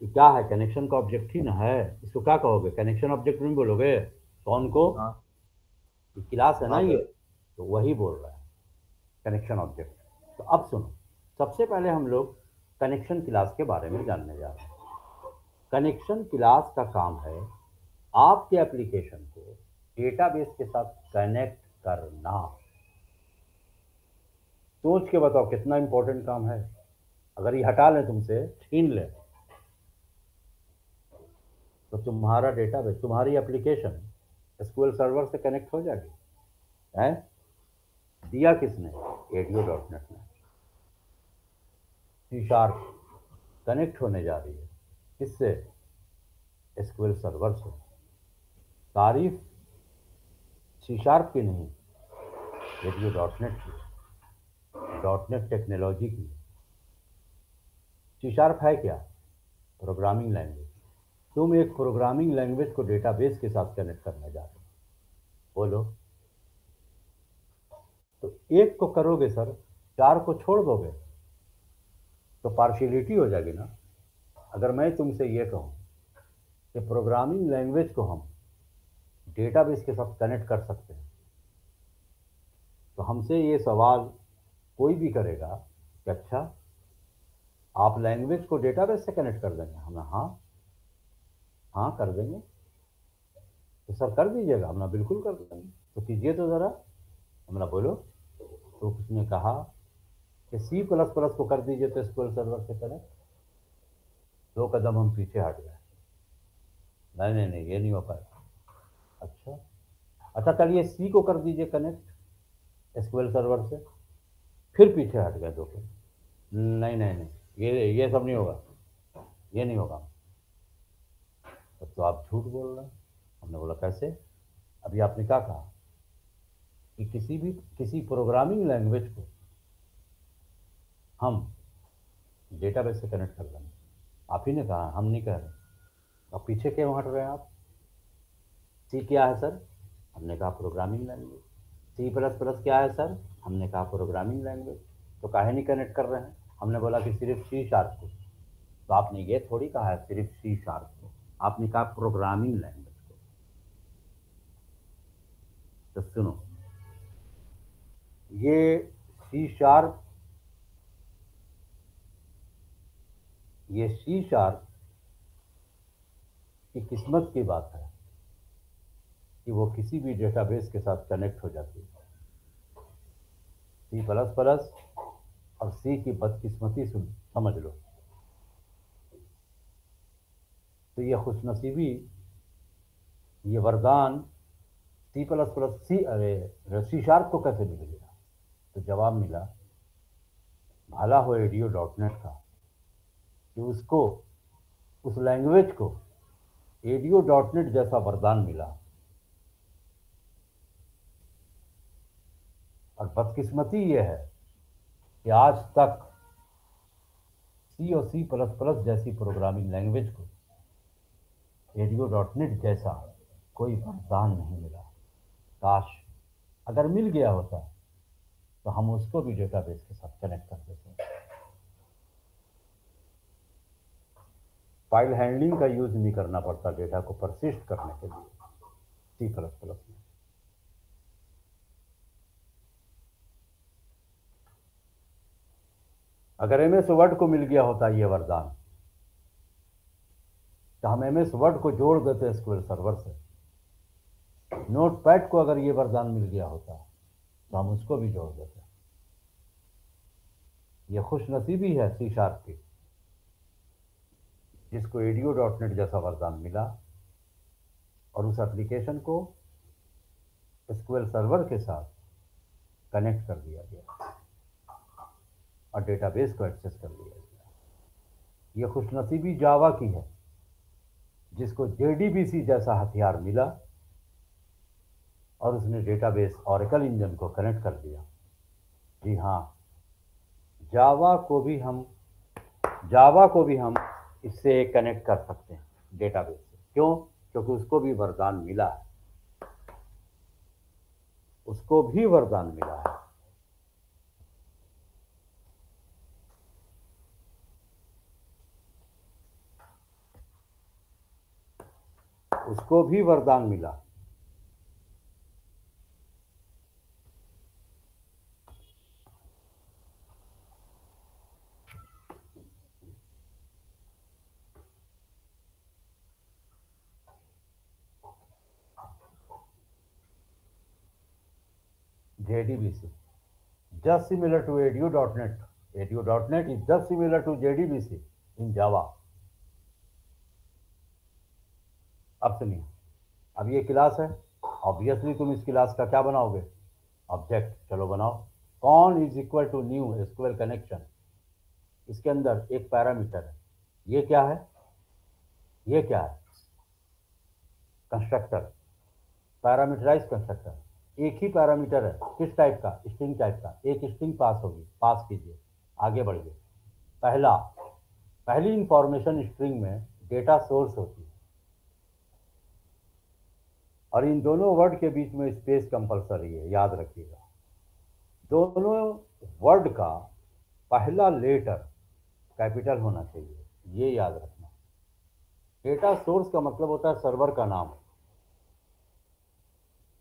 तो क्या है? कनेक्शन का ऑब्जेक्ट ही ना है, इसको क्या कहोगे? कनेक्शन ऑब्जेक्ट नहीं बोलोगे? कौन को? हाँ क्लास है ना हाँ ये, सर। तो वही बोल रहा है कनेक्शन ऑब्जेक्ट। तो अब सुनो, सबसे पहले हम लोग कनेक्शन क्लास के बारे में जानने जा रहे हैं। कनेक्शन क्लास का काम है आपके एप्लीकेशन को डेटाबेस के साथ कनेक्ट करना। सोच के बताओ कितना इंपॉर्टेंट काम है। अगर ये हटा लें तुमसे, छीन लें, तो तुम्हारा डेटाबेस, तुम्हारी एप्लीकेशन एसक्यूएल सर्वर से कनेक्ट हो जाएगी। है दिया किसने? एडियो.नेट ने। सी शार्प कनेक्ट होने जा रही है किससे? एसक्यूएल सर्वर से। तारीफ सी शार्प की नहीं, एडियो.नेट की, .नेट टेक्नोलॉजी की। सी शार्प है क्या? Programming language. तुम एक प्रोग्रामिंग लैंग्वेज को डेटाबेस के साथ कनेक्ट करने जा रहे हो, बोलो। तो एक को करोगे सर, चार को छोड़ दोगे तो पार्शियलिटी हो जाएगी ना। अगर मैं तुमसे ये कहूँ कि प्रोग्रामिंग लैंग्वेज को हम डेटाबेस के साथ कनेक्ट कर सकते हैं, तो हमसे ये सवाल कोई भी करेगा कि अच्छा आप लैंग्वेज को डेटाबेस से कनेक्ट कर देंगे? हमने हाँ हाँ कर देंगे। तो सर कर दीजिएगा? हमने बिल्कुल कर देंगे। तो कीजिए तो ज़रा। हमने बोलो। तो उसने कहा कि C++ को कर दीजिए तो एसक्यूएल सर्वर से कनेक्ट। 2 कदम हम पीछे हट गए। नहीं नहीं नहीं, ये नहीं हो पाएगा। अच्छा अच्छा, चलिए सी को कर दीजिए कनेक्ट एसक्यूएल सर्वर से। फिर पीछे हट गए 2 कदम। नहीं नहीं नहीं, ये सब नहीं होगा, ये नहीं होगा। तो आप झूठ बोल रहे हैं। हमने बोला कैसे? अभी आपने क्या कहा कि किसी प्रोग्रामिंग लैंग्वेज को हम डेटाबेस से कनेक्ट कर लेंगे। आप ही ने कहा, हम नहीं कह रहे। अब पीछे क्यों हट रहे हैं आप? सी क्या है सर? हमने कहा प्रोग्रामिंग लैंग्वेज। C++ क्या है सर? हमने कहा प्रोग्रामिंग लैंग्वेज। तो काहे नहीं कनेक्ट कर रहे हैं? हमने बोला कि सिर्फ C# को। तो आपने ये थोड़ी कहा है सिर्फ C# को, आपने कहा प्रोग्रामिंग लैंग्वेज को। तो सुनो, ये C#, ये C# की किस्मत की बात है कि वो किसी भी डेटाबेस के साथ कनेक्ट हो जाती है। C++ और सी की बदकिस्मती समझ लो। तो ये खुशनसीबी, ये वरदान C++ को कैसे मिल गया? तो जवाब मिला, भला हो ADO.NET का कि उसको, उस लैंग्वेज को ADO.NET जैसा वरदान मिला। और बदकिस्मती ये है कि आज तक C और C++ जैसी प्रोग्रामिंग लैंग्वेज को ADO.NET जैसा कोई वरदान नहीं मिला। काश अगर मिल गया होता तो हम उसको भी डेटाबेस के साथ कनेक्ट कर देते। फाइल हैंडलिंग का यूज नहीं करना पड़ता डेटा को परसिस्ट करने के लिए C++ में। अगर MS वर्ड को मिल गया होता ये वरदान, तो हम MS वर्ड को जोड़ देते एसक्यूएल सर्वर से। नोटपैड को अगर ये वरदान मिल गया होता तो हम उसको भी जोड़ देते। ये खुशनसीबी है C# की, जिसको ADO.NET जैसा वरदान मिला और उस एप्लीकेशन को एसक्यूएल सर्वर के साथ कनेक्ट कर दिया गया और डेटाबेस को एक्सेस कर लिया गया। ये खुशनसीबी जावा की है, जिसको JDBC जैसा हथियार मिला और उसने डेटाबेस ऑरेकल इंजन को कनेक्ट कर दिया। जी हाँ, जावा को भी हम इससे कनेक्ट कर सकते हैं डेटाबेस से। क्यों? क्योंकि उसको भी वरदान मिला है, उसको भी वरदान मिला है। उसको भी वरदान मिला। JDBC just similar to ADO.NET. ADO.NET is just similar to JDBC in Java. अब सुनिए, अब ये क्लास है, ऑब्वियसली तुम इस क्लास का क्या बनाओगे? ऑब्जेक्ट। चलो बनाओ। कौन is equal to new SQL connection. इसके अंदर एक पैरामीटर है। ये क्या है? ये क्या है? Constructor, parameterise constructor. एक ही पैरामीटर है। किस टाइप का? स्ट्रिंग टाइप का। एक स्ट्रिंग पास होगी, पास कीजिए, आगे बढ़िए। पहली इंफॉर्मेशन स्ट्रिंग में डेटा सोर्स होती है और इन दोनों वर्ड के बीच में स्पेस कंपलसरी है, याद रखिएगा। दोनों वर्ड का पहला लेटर कैपिटल होना चाहिए, ये याद रखना। डेटा सोर्स का मतलब होता है सर्वर का नाम।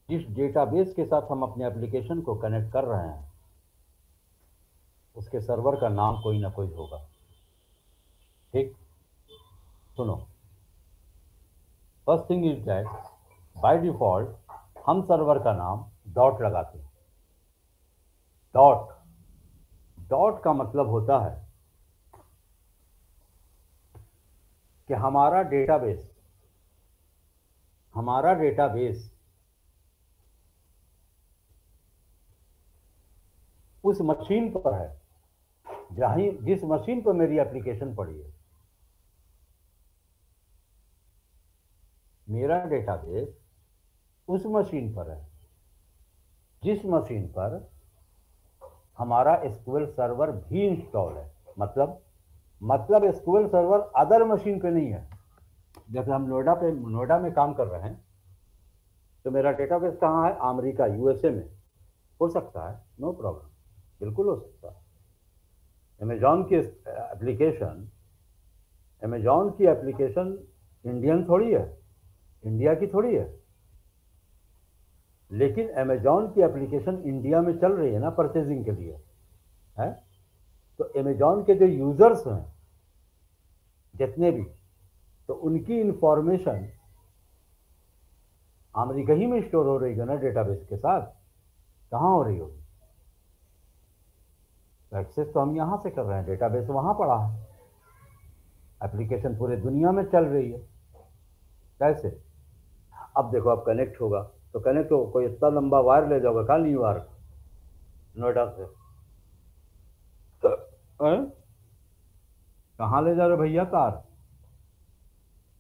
जिस डेटाबेस के साथ हम अपने एप्लीकेशन को कनेक्ट कर रहे हैं, उसके सर्वर का नाम कोई ना कोई होगा। ठीक, सुनो, first thing is that by default हम सर्वर का नाम डॉट लगाते हैं। डॉट, डॉट का मतलब होता है कि हमारा डेटाबेस उस मशीन पर है जिस मशीन पर मेरी एप्लीकेशन पड़ी है। मेरा डेटाबेस उस मशीन पर है जिस मशीन पर हमारा एसक्यूएल सर्वर भी इंस्टॉल है। मतलब एसक्यूएल सर्वर अदर मशीन पे नहीं है। जैसे हम नोएडा में काम कर रहे हैं, तो मेरा डेटाबेस कहाँ है? अमेरिका, यूएसए में। हो सकता है, नो प्रॉब्लम, बिल्कुल हो सकता है। अमेजॉन की एप्लीकेशन इंडियन थोड़ी है, इंडिया की थोड़ी है, लेकिन अमेजॉन की एप्लीकेशन इंडिया में चल रही है ना परचेजिंग के लिए, है। तो अमेजॉन के जो यूजर्स हैं जितने भी, तो उनकी इंफॉर्मेशन अमेरिका ही में स्टोर हो रही है ना डेटाबेस के साथ, कहाँ हो रही होगी? एक्सेस तो हम यहाँ से कर रहे हैं, डेटाबेस वहाँ पड़ा है, एप्लीकेशन पूरे दुनिया में चल रही है। कैसे? अब देखो, अब कनेक्ट होगा तो कनेक्ट हो, कोई इतना लंबा वायर ले जाओगे कहाँ न्यूयॉर्क, नोएडा से? कहाँ ले जा रहे भैया तार?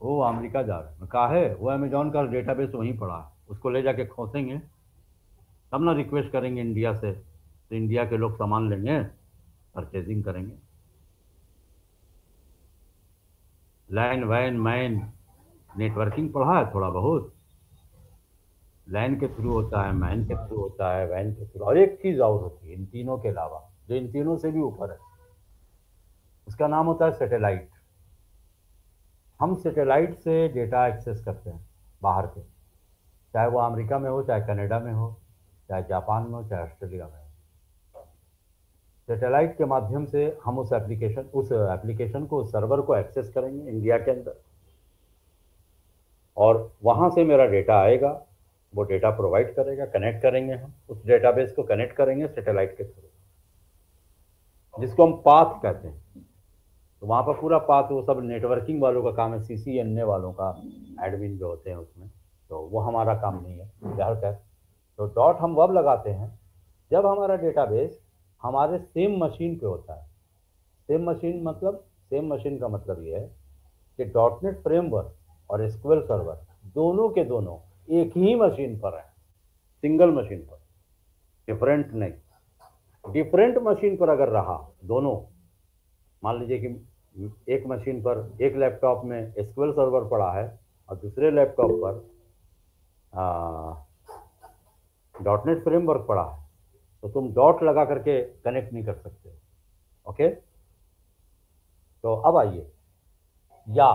वो अमेरिका जा रहे हैं, कहा है वो अमेजॉन का डेटाबेस वहीं पड़ा है, उसको ले जाके खोसेंगे तब ना रिक्वेस्ट करेंगे इंडिया से, तो इंडिया के लोग सामान लेंगे, परचेजिंग करेंगे। लैन वैन मैन नेटवर्किंग पढ़ा है थोड़ा बहुत, लैन के थ्रू होता है, मैन के थ्रू होता है, वैन के थ्रू, और एक चीज़ और होती है इन तीनों के अलावा, जो इन तीनों से भी ऊपर है, उसका नाम होता है सैटेलाइट। हम सैटेलाइट से डेटा एक्सेस करते हैं बाहर के, चाहे वो अमेरिका में हो, चाहे कनाडा में हो, चाहे जापान में हो, चाहे ऑस्ट्रेलिया में हो। सैटेलाइट के माध्यम से हम उस एप्लीकेशन को, उस सर्वर को एक्सेस करेंगे इंडिया के अंदर, और वहाँ से मेरा डेटा आएगा, वो डेटा प्रोवाइड करेगा, कनेक्ट करेंगे, हम उस डेटाबेस को कनेक्ट करेंगे सैटेलाइट के थ्रू, जिसको हम पाथ कहते हैं। तो वहाँ पर पूरा पाथ, वो सब नेटवर्किंग वालों का काम है, CCNA वालों का, एडमिन जो होते हैं उसमें, तो वो हमारा काम नहीं है, ज़्यादातर। तो डॉट हम वब लगाते हैं जब हमारा डेटाबेस हमारे सेम मशीन पे होता है। सेम मशीन का मतलब ये है कि डॉटनेट फ्रेमवर्क और एसक्यूएल सर्वर दोनों के दोनों एक ही मशीन पर है, सिंगल मशीन पर, डिफरेंट नहीं। डिफरेंट मशीन पर अगर रहा दोनों, मान लीजिए कि एक मशीन पर, एक लैपटॉप में एसक्यूएल सर्वर पड़ा है और दूसरे लैपटॉप पर डॉटनेट फ्रेमवर्क पड़ा है, तो तुम डॉट लगा करके कनेक्ट नहीं कर सकते। ओके, तो अब आइए, या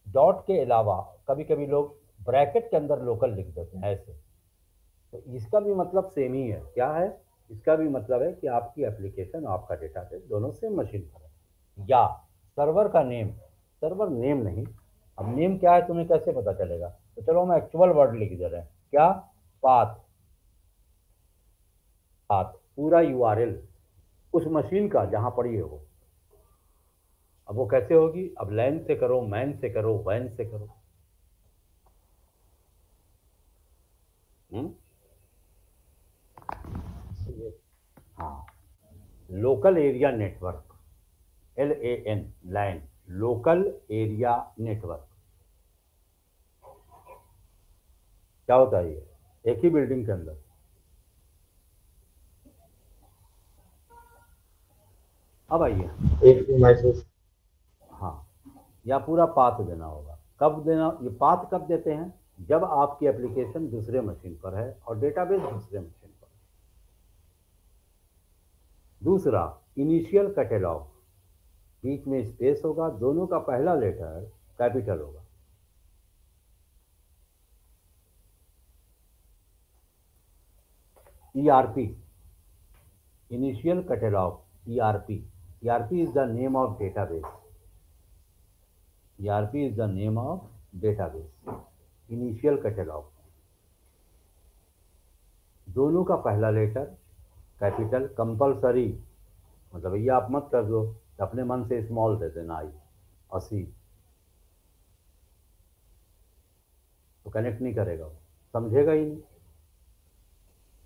डॉट के अलावा कभी कभी लोग ब्रैकेट के अंदर लोकल लिख देते हैं ऐसे, तो इसका भी मतलब सेम ही है। क्या है? इसका भी मतलब है कि आपकी एप्लीकेशन, आपका डेटाबेस दोनों सेम मशीन पर है। या सर्वर का नेम, सर्वर नेम नहीं, अब नेम क्या है तुम्हें कैसे पता चलेगा? तो चलो हम एक्चुअल वर्ड लिख दे रहे हैं, क्या? पाथ। पाथ, पूरा URL उस मशीन का जहां पड़ी है वो। अब वो कैसे होगी? अब लैन से करो, मैन से करो, वैन से करो। हाँ, लोकल एरिया नेटवर्क, LAN, लैन, लोकल एरिया नेटवर्क। क्या होता है ये? एक ही बिल्डिंग के अंदर। अब आइए, एक मैसेज। हाँ, या पूरा पाथ देना होगा। कब देना? ये पाथ कब देते हैं? जब आपकी एप्लीकेशन दूसरे मशीन पर है और डेटाबेस दूसरे मशीन पर है। दूसरा, इनिशियल कैटेलॉग, बीच में स्पेस होगा, दोनों का पहला लेटर कैपिटल होगा। ERP, initial catalog, ERP is the name of database, ERP is the name of database, initial catalogue. दोनों का पहला लेटर कैपिटल कंपलसरी, मतलब ये आप मत कर दो, अपने मन से स्मॉल दे देना आई 80, तो कनेक्ट नहीं करेगा, वो समझेगा ही नहीं।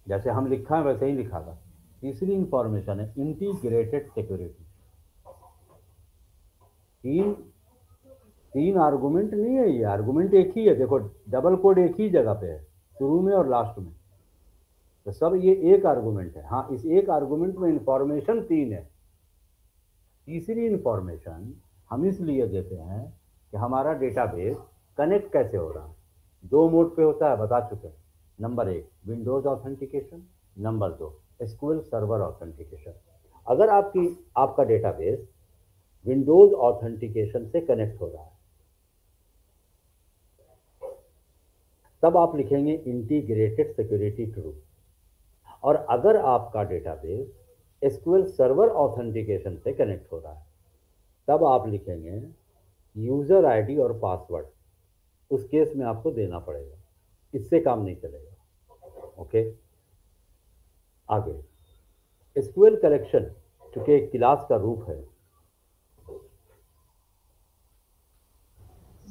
जैसे हम लिखा है वैसे ही लिखा था। तीसरी इंफॉर्मेशन है इंटीग्रेटेड सिक्योरिटी। तीन तीन आर्गुमेंट नहीं है, ये आर्गुमेंट एक ही है। देखो डबल कोड एक ही जगह पे है, शुरू में और लास्ट में, तो सब ये एक आर्गुमेंट है। हाँ, इस एक आर्गुमेंट में इंफॉर्मेशन तीन है। तीसरी इंफॉर्मेशन हम इसलिए देते हैं कि हमारा डेटाबेस कनेक्ट कैसे हो रहा है। दो मोड पे होता है, बता चुके हैं। नंबर एक विंडोज ऑथेंटिकेशन, नंबर दो एसक्यूएल सर्वर ऑथेंटिकेशन। अगर आपका डेटाबेस विंडोज ऑथेंटिकेशन से कनेक्ट हो रहा है, तब आप लिखेंगे इंटीग्रेटेड सिक्योरिटी ट्रू। और अगर आपका डेटाबेस एसक्यूएल सर्वर ऑथेंटिकेशन से कनेक्ट हो रहा है, तब आप लिखेंगे यूजर आईडी और पासवर्ड। उस केस में आपको देना पड़ेगा, इससे काम नहीं चलेगा। ओके, आगे एसक्यूएल कलेक्शन चूंकि एक क्लास का रूप है।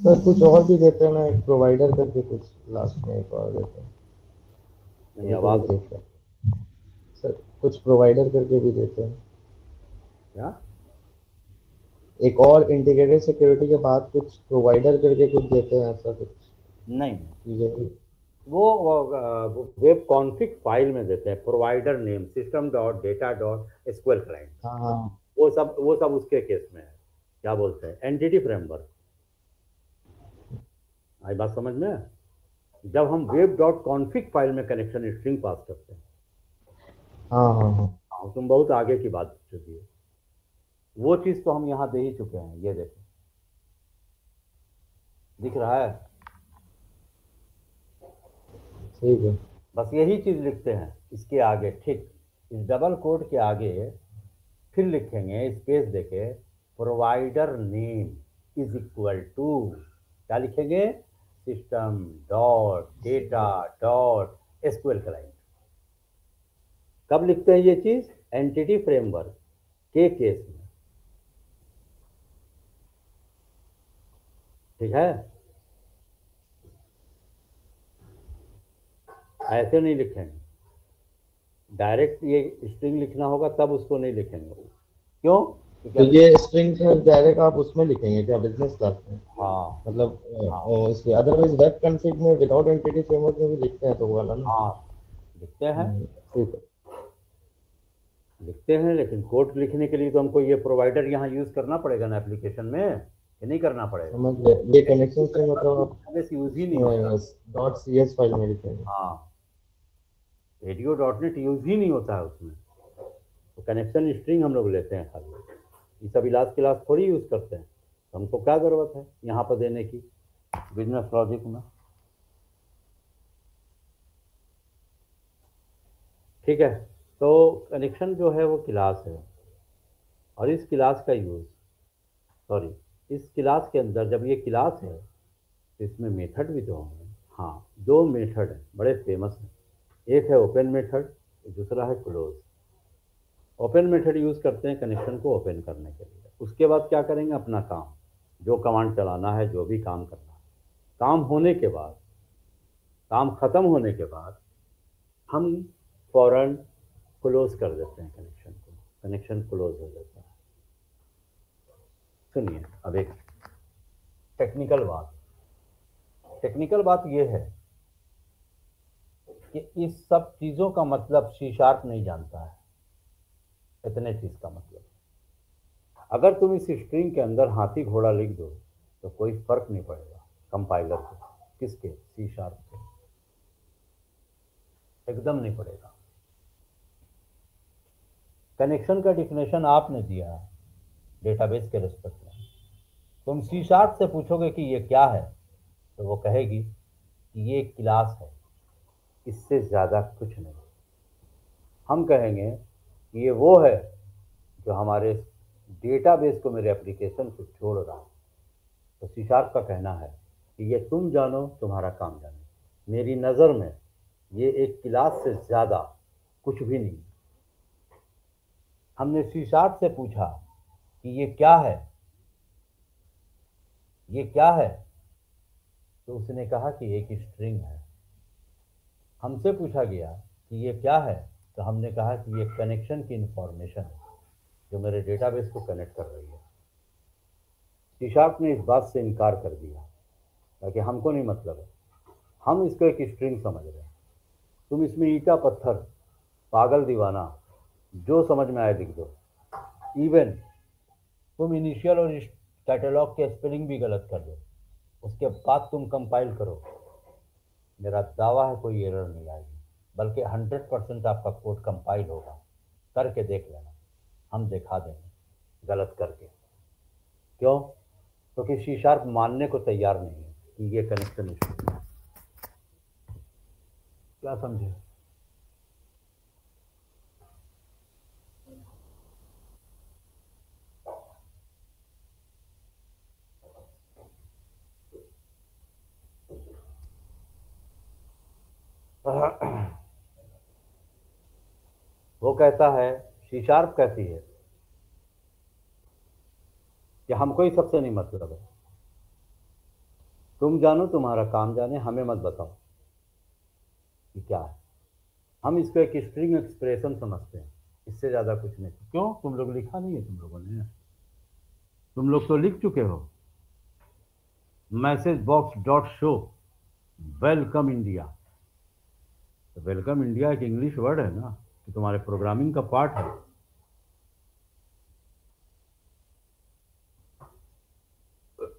सर कुछ और भी देते हैं ना, एक प्रोवाइडर करके कुछ लास्ट में एक और देते हैं। नहीं, आवाज देखते हैं सर, कुछ प्रोवाइडर करके भी देते हैं। क्या? एक और इंटीग्रेटेड सिक्योरिटी के बाद कुछ प्रोवाइडर करके कुछ देते हैं, ऐसा कुछ नहीं, चीजें। वो वेब कॉन्फ़िग फाइल में देते हैं, provider name system dot data dot SQL client. हाँ हाँ वो सब उसके केस में है। क्या बोलते हैं, एंटिटी फ्रेमवर्क। आई बात समझ में? जब हम वेब डॉट कॉन्फ़िग फाइल में कनेक्शन स्ट्रिंग पास करते हैं, हाँ हाँ हाँ हाँ, तुम बहुत आगे की बात पूछ चुकी है। वो चीज़ तो हम यहाँ दे ही चुके हैं। ये देखो, दिख रहा है? ठीक है। बस यही चीज़ लिखते हैं इसके आगे, ठीक। इस डबल कोड के आगे फिर लिखेंगे स्पेस देके provider name is equal to, क्या लिखेंगे, system dot data dot SQL client. कब लिखते हैं ये चीज? एंटिटी फ्रेमवर्क के केस में, ठीक है? ऐसे नहीं लिखेंगे, डायरेक्ट ये स्ट्रिंग लिखना होगा तब उसको नहीं लिखेंगे। क्यों? तो क्योंकि ये स्ट्रिंग सर डायरेक्ट आप उसमें लिखेंगे क्या, बिजनेस क्लास में? हाँ मतलब हाँ इसके अदरवाइज वेब कॉन्फ़िग में विदाउट एंटिटी फ्रेमवर्क में भी लिखते हैं तो वो वाला ना। हाँ लिखते हैं, ठीक है। लिखते हैं, लेकिन कोड लिखने के लिए तो हमको ये प्रोवाइडर यहाँ यूज करना पड़ेगा ना एप्लीकेशन में, ये नहीं करना पड़ेगा। समझ गए, ये कनेक्शन स्ट्रिंग मतलब आप यूज ही नहीं होता। डॉट सी एस फाइल में लिखेंगे। हाँ, रेडियो डॉट नेट यूज ही नहीं होता है उसमें, तो कनेक्शन स्ट्रिंग हम लोग लेते हैं खाली। ये सब इलाज क्लास थोड़ी यूज करते हैं, तो हमको क्या जरूरत है यहाँ पर देने की बिजनेस लॉजिक में। ठीक है, तो कनेक्शन जो है वो क्लास है, और इस क्लास का यूज, सॉरी, इस क्लास के अंदर जब ये क्लास है तो इसमें मेथड भी तो होंगे। हाँ, दो मेथड हैं बड़े फेमस हैं, एक है ओपन मेथड, दूसरा है क्लोज। ओपन मेथड यूज करते हैं कनेक्शन को ओपन करने के लिए। उसके बाद क्या करेंगे, अपना काम, जो कमांड चलाना है, जो भी काम करना है, काम होने के बाद, काम खत्म होने के बाद हम फौरन क्लोज कर देते हैं कनेक्शन को, कनेक्शन क्लोज हो जाता है। सुनिए, अब एक टेक्निकल बात यह है कि इस सब चीज़ों का मतलब सी शार्प नहीं जानता है। इतने चीज़ का मतलब, अगर तुम इस स्ट्रिंग के अंदर हाथी घोड़ा लिख दो तो कोई फर्क नहीं पड़ेगा कंपाइलर को, किसके, सी शार्प के, एकदम नहीं पड़ेगा। कनेक्शन का डिफिनेशन आपने दिया है डेटाबेस के रिस्पेक्ट में, तुम सी शार्प से पूछोगे कि ये क्या है, तो वो कहेगी कि ये क्लास है, इससे ज़्यादा कुछ नहीं। हम कहेंगे कि ये वो है जो हमारे डेटाबेस को मेरे एप्लीकेशन से जोड़ रहा है, तो सी शार्प का कहना है कि ये तुम जानो तुम्हारा काम जाने। मेरी नज़र में ये एक क्लास से ज़्यादा कुछ भी नहीं। हमने सी शार्प से पूछा कि ये क्या है, ये क्या है, तो उसने कहा कि एक स्ट्रिंग है। हमसे पूछा गया कि ये क्या है, तो हमने कहा कि ये कनेक्शन की इंफॉर्मेशन है जो मेरे डेटाबेस को कनेक्ट कर रही है। सी शार्प ने इस बात से इनकार कर दिया ताकि हमको नहीं मतलब है, हम इसको एक स्ट्रिंग समझ रहे हैं। तुम इसमें ईटा पत्थर पागल दीवाना जो समझ में आए लिख दो। इवन तुम इनिशियल और कैटलॉग के स्पेलिंग भी गलत कर दो, उसके बाद तुम कंपाइल करो, मेरा दावा है कोई एरर नहीं आएगी, बल्कि 100% आपका कोड कंपाइल होगा। करके देख लेना, हम दिखा देंगे गलत करके। क्यों? क्योंकि सी शार्प मानने को तैयार नहीं है कि ये कनेक्शन इशू है। क्या समझे? वो कहता है, सी शार्प कहती है कि हमको ही सबसे नहीं मतलब है, तुम जानो तुम्हारा काम जाने, हमें मत बताओ कि क्या है। हम इसको एक स्ट्रिंग एक्सप्रेशन समझते हैं, इससे ज़्यादा कुछ नहीं। क्यों? तुम लोग लिखा नहीं है, तुम लोगों ने, तुम लोग तो लिख चुके हो। Message box dot show welcome India. तो वेलकम इंडिया एक इंग्लिश वर्ड है ना, कि तुम्हारे प्रोग्रामिंग का पार्ट है।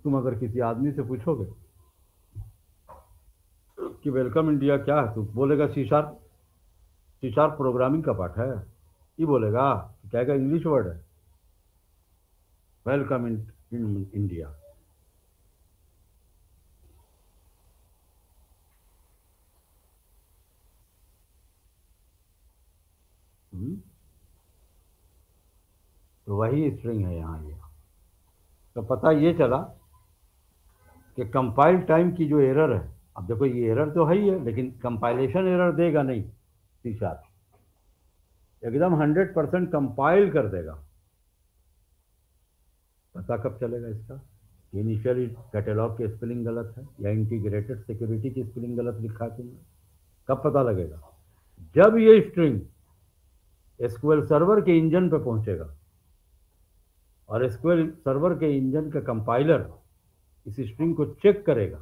तुम अगर किसी आदमी से पूछोगे कि वेलकम इंडिया क्या है, तो बोलेगा C sharp. C sharp programming का पार्ट है, ये बोलेगा। कहेगा इंग्लिश वर्ड है वेलकम इन इंडिया। तो वही स्ट्रिंग है यहाँ ये। तो पता ये चला कि कंपाइल टाइम की जो एरर है, अब देखो ये एरर तो है ही है, लेकिन कंपाइलेशन एरर देगा नहीं सी शार्प, एकदम 100% कंपाइल कर देगा। पता कब चलेगा इसका? इनिशियल कैटेलॉग की स्पेलिंग गलत है या इंटीग्रेटेड सिक्योरिटी की स्पेलिंग गलत लिखा है तुमने, कब पता लगेगा? जब ये स्ट्रिंग एसक्यूएल सर्वर के इंजन पे पहुंचेगा और एसक्यूएल सर्वर के इंजन का कंपाइलर इस स्ट्रिंग को चेक करेगा,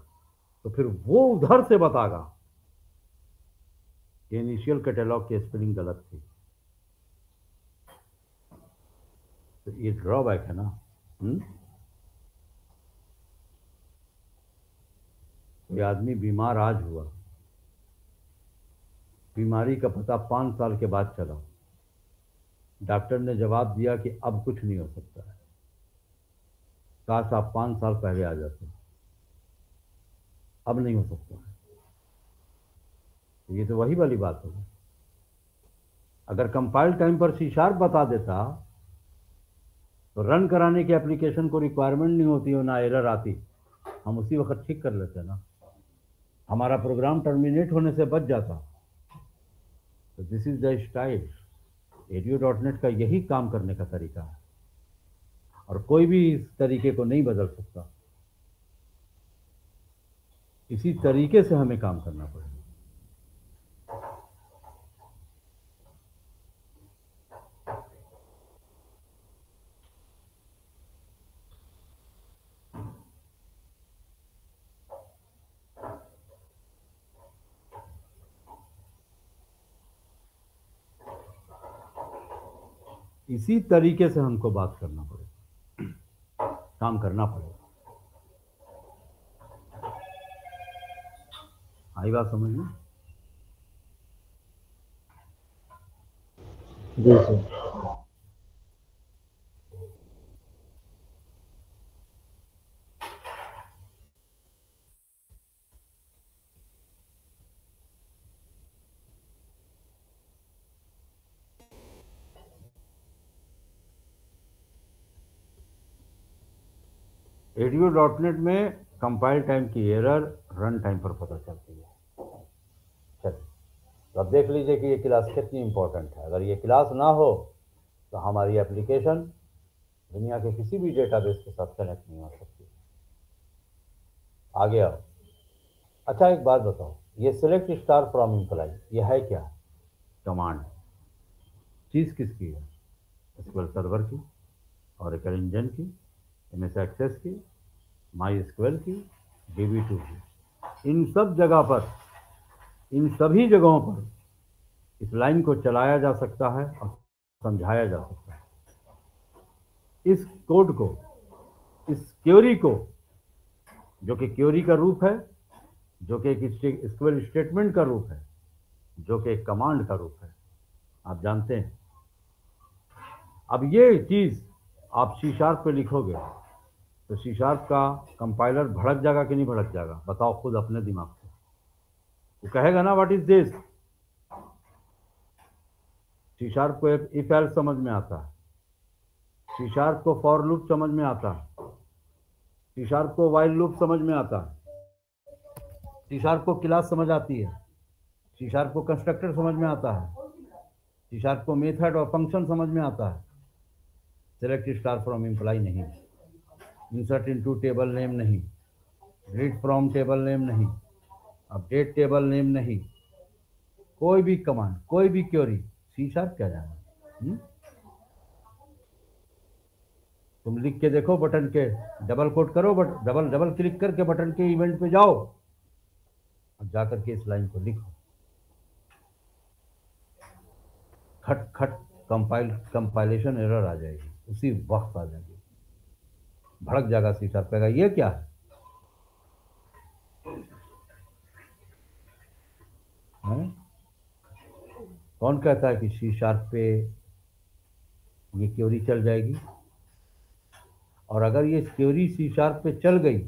तो फिर वो उधर से बतागा कि इनिशियल कैटेलॉग की स्पेलिंग गलत थी। तो ये ड्रॉबैक है ना। कोई आदमी बीमार आज हुआ, बीमारी का पता 5 साल के बाद चला, डॉक्टर ने जवाब दिया कि अब कुछ नहीं हो सकता है, काश आप 5 साल पहले आ जाते, अब नहीं हो सकता है। ये तो वही वाली बात होगी। अगर कंपाइल टाइम पर सी शार्प बता देता तो रन कराने की एप्लीकेशन को रिक्वायरमेंट नहीं होती और ना एरर आती, हम उसी वक्त ठीक कर लेते ना, हमारा प्रोग्राम टर्मिनेट होने से बच जाता। तो this is the style. ADO.NET का यही काम करने का तरीका है और कोई भी इस तरीके को नहीं बदल सकता। इसी तरीके से हमें काम करना पड़ेगा। इसी तरीके से हमको बात करना पड़ेगा, काम करना पड़ेगा। आई बात समझ में? जी सर। एडीओ डॉट नेट में कंपाइल टाइम की एरर रन टाइम पर पता चलती है। चलिए, तो अब देख लीजिए कि ये क्लास कितनी इंपॉर्टेंट है। अगर ये क्लास ना हो तो हमारी एप्लीकेशन दुनिया के किसी भी डेटाबेस के साथ कनेक्ट नहीं हो सकती। आगे आओ। अच्छा, एक बात बताओ, ये सिलेक्ट स्टार फ्रॉम एम्प्लॉय ये है क्या? कमांड। चीज़ किसकी है? एसक्यूएल सर्वर की, ओरेकल इंजन की, एमएस एक्सेस की, माई एसक्यूएल की, DB2 की। इन सब जगह पर, इन सभी जगहों पर इस लाइन को चलाया जा सकता है और समझाया जा सकता है। इस कोड को, इस क्वेरी को, जो कि क्वेरी का रूप है, जो कि एक एसक्यूएल स्टेटमेंट का रूप है, जो कि एक कमांड का रूप है, आप जानते हैं। अब ये चीज़ आप सी शार्प पे लिखोगे तो सी शार्प का कंपाइलर भड़क जाएगा कि नहीं भड़क जाएगा? बताओ खुद अपने दिमाग से। वो कहेगा ना what is this. C sharp को एक इफ एल्स समझ में आता है, सी शार्प को फॉर लूप समझ में आता है, सी शार्प को वाइल लूप समझ में आता है, सी शार्प को क्लास समझ आती है, सी शार्प को कंस्ट्रक्टर समझ में आता है, सी शार्प को मेथड और फंक्शन समझ में आता है। सेलेक्ट स्टार फ्रॉम एम्प्लॉय नहीं, इंसर्ट इनटू टेबल नेम नहीं, रीड फ्रॉम टेबल नेम नहीं, अपडेट टेबल नेम नहीं, कोई भी कमांड, कोई भी क्वेरी सी शार्प क्या जाना। तुम लिख के देखो बटन के, डबल कोट करो, बट डबल डबल क्लिक करके बटन के इवेंट पे जाओ और जाकर के इस लाइन को लिखो। खट खट कंपाइलेशन एरर आ जाएगी, उसी वक्त आ जाएगी, भड़क जाएगा सी शार्प, कहेगा ये क्या है? कौन कहता है कि सी शार्प पे ये क्वेरी चल जाएगी? और अगर ये क्वेरी सी शार्प पे चल गई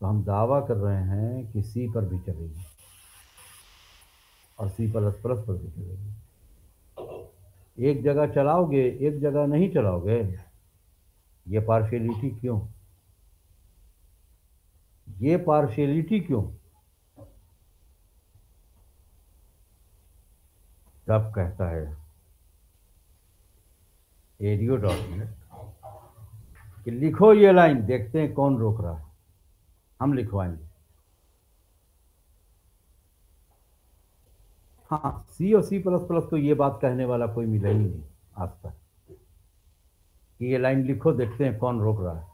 तो हम दावा कर रहे हैं कि सी पर भी चलेगी और C++ पर भी चलेगी। एक जगह चलाओगे, एक जगह नहीं चलाओगे, ये पार्शियलिटी क्यों? ये पार्शियलिटी क्यों? तब कहता है एडीओ डॉट नेट कि लिखो ये लाइन, देखते हैं कौन रोक रहा है, हम लिखवाएंगे। हाँ, सी और C++ को ये बात कहने वाला कोई मिला ही नहीं आज तक कि ये लाइन लिखो, देखते हैं कौन रोक रहा है।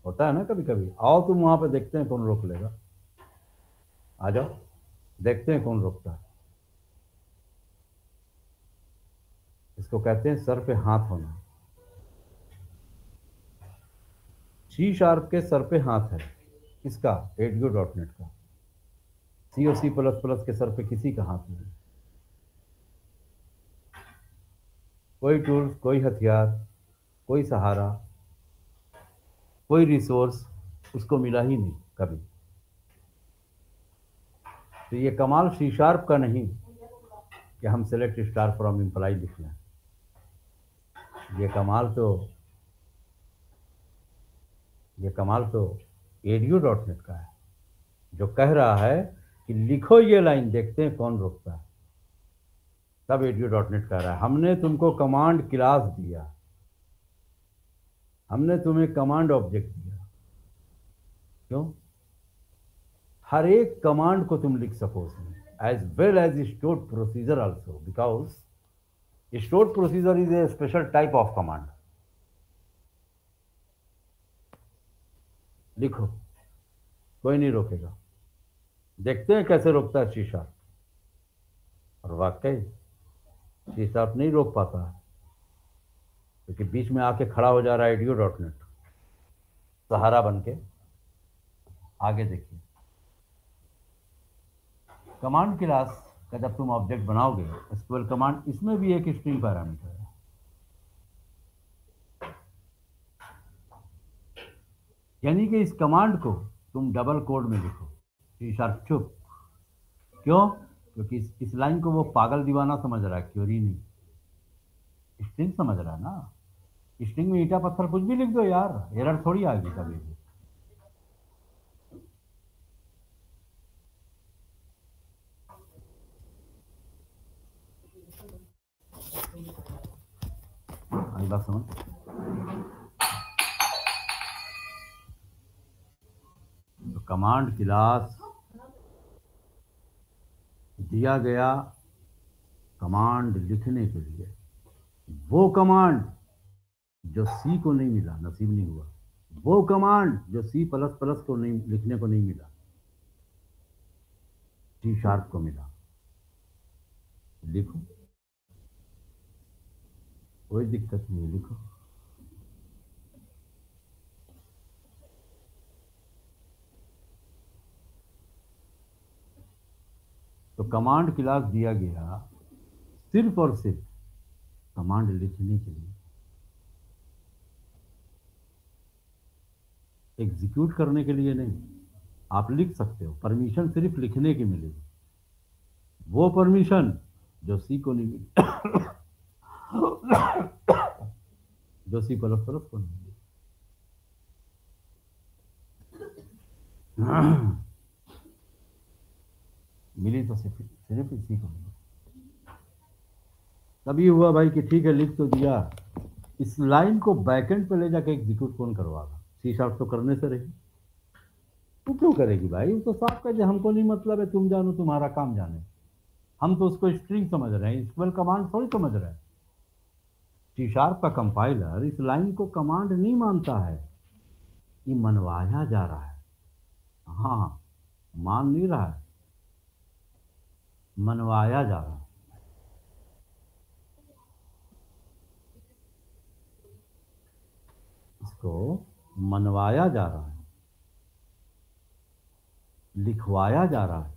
होता है ना कभी कभी, आओ तुम वहां पे, देखते हैं कौन रोक लेगा, आ जाओ, देखते हैं कौन रोकता है। इसको कहते हैं सर पे हाथ होना। सी शार्प के सर पे हाथ है, किसका? एडीओ डॉट नेट का। सी और C++ के सर पे किसी का हाथ नहीं। कोई टूल्स, कोई हथियार, कोई सहारा, कोई रिसोर्स उसको मिला ही नहीं कभी। तो ये कमाल सी शार्प का नहीं कि हम सेलेक्ट स्टार फ्रॉम एम्प्लॉय लिख लें, ये कमाल तो एडीओ डॉट नेट का है, जो कह रहा है कि लिखो ये लाइन, देखते हैं कौन रोकता है। तब एडीओ डॉट नेट कह रहा है हमने तुमको कमांड क्लास दिया, हमने तुम्हें कमांड ऑब्जेक्ट दिया। क्यों? हर एक कमांड को तुम लिख सको उसमें, as well as stored procedure also, because stored procedure is a special type of command. लिखो, कोई नहीं रोकेगा, देखते हैं कैसे रोकता है सी शार्प। और वाकई सी शार्प नहीं रोक पाता है, क्योंकि बीच में आके खड़ा हो जा रहा है एडीओ डॉट नेट सहारा बन के। आगे देखिए, कमांड क्लास का जब तुम ऑब्जेक्ट बनाओगे, एसक्यूएल कमांड, इसमें भी एक स्ट्रिंग पैरामीटर है। यानी कि इस कमांड को तुम डबल कोड में लिखो, सी शार्प चुप। क्यों? क्योंकि इस लाइन को वो पागल दीवाना समझ रहा है, क्वेरी नहीं, स्ट्रिंग समझ रहा है ना। स्ट्रिंग में ईटा पत्थर कुछ भी लिख दो यार, एरर थोड़ी आएगी कभी भी। आई बात समझ? तो कमांड क्लास दिया गया कमांड लिखने के लिए, वो कमांड जो सी को नहीं मिला, नसीब नहीं हुआ, वो कमांड जो सी प्लस प्लस को नहीं लिखने को नहीं मिला, सी शार्प को मिला, लिखो, कोई दिक्कत नहीं, लिखो। तो कमांड क्लास दिया गया सिर्फ और सिर्फ कमांड लिखने के लिए, एग्जीक्यूट करने के लिए नहीं। आप लिख सकते हो, परमिशन सिर्फ लिखने की मिलेगी, वो परमिशन जो सी को नहीं मिली, जो सी प्लस प्लस को नहीं मिली। मिली तो सिर्फ इसी को मिली। तभी हुआ भाई कि ठीक है लिख तो दिया, इस लाइन को बैकएंड पे ले जाके एग्जीक्यूट कौन करवागा? सी शार्प तो करने से रही, तू क्यों करेगी भाई? वो तो साफ कह दे हमको नहीं मतलब है, तुम जानो तुम्हारा काम जाने। हम तो उसको स्ट्रिंग समझ रहे हैं, स्क्वेल कमांड थोड़ी समझ रहे हैं। सी शार्प का कंपाइलर इस लाइन को कमांड नहीं मानता है, ये मनवाया जा रहा है। हाँ, मान नहीं रहा है, मनवाया जा रहा है। इसको मनवाया जा रहा है, लिखवाया जा रहा है।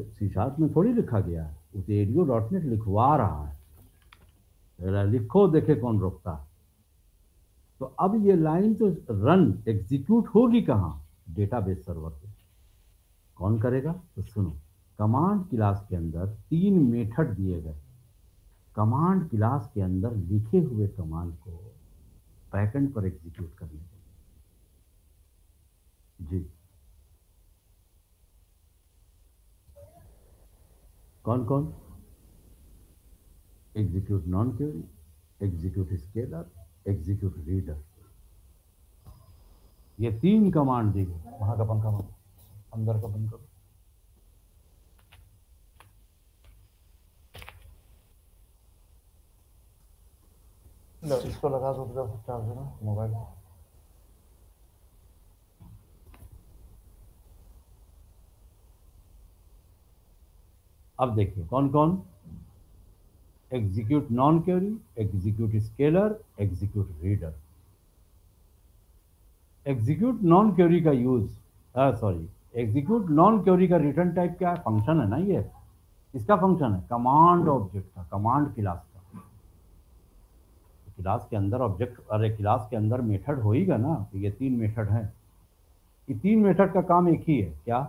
सी शार्प में थोड़ी लिखा गया है, उसे ADO.NET लिखवा रहा है। लिखो, देखे कौन रोकता है। तो अब ये लाइन तो रन एग्जीक्यूट होगी कहाँ? डेटाबेस सर्वर पे। कौन करेगा? तो सुनो, कमांड क्लास के अंदर 3 मेथड दिए गए। कमांड क्लास के अंदर लिखे हुए कमांड को बैकएंड पर एग्जीक्यूट करने के लिए। जी, कौन कौन? Execute non query, execute scalar, execute reader. ये 3 कमांड दी गई। वहां का पंखा बंद, अंदर का बंद करो। इसको लगा दो चार्जर में, मोबाइल। अब देखिए कौन कौन? Execute non query, execute scalar, execute reader. Execute non query का यूज, एग्जीक्यूट नॉन क्वेरी का रिटर्न टाइप क्या है? फंक्शन है ना, ये इसका फंक्शन है कमांड ऑब्जेक्ट का, कमांड क्लास का। क्लास के अंदर ऑब्जेक्ट, अरे क्लास के अंदर मेथड होएगा ना, तो ये 3 मेथड हैं। ये 3 मेथड का काम एक ही है, क्या?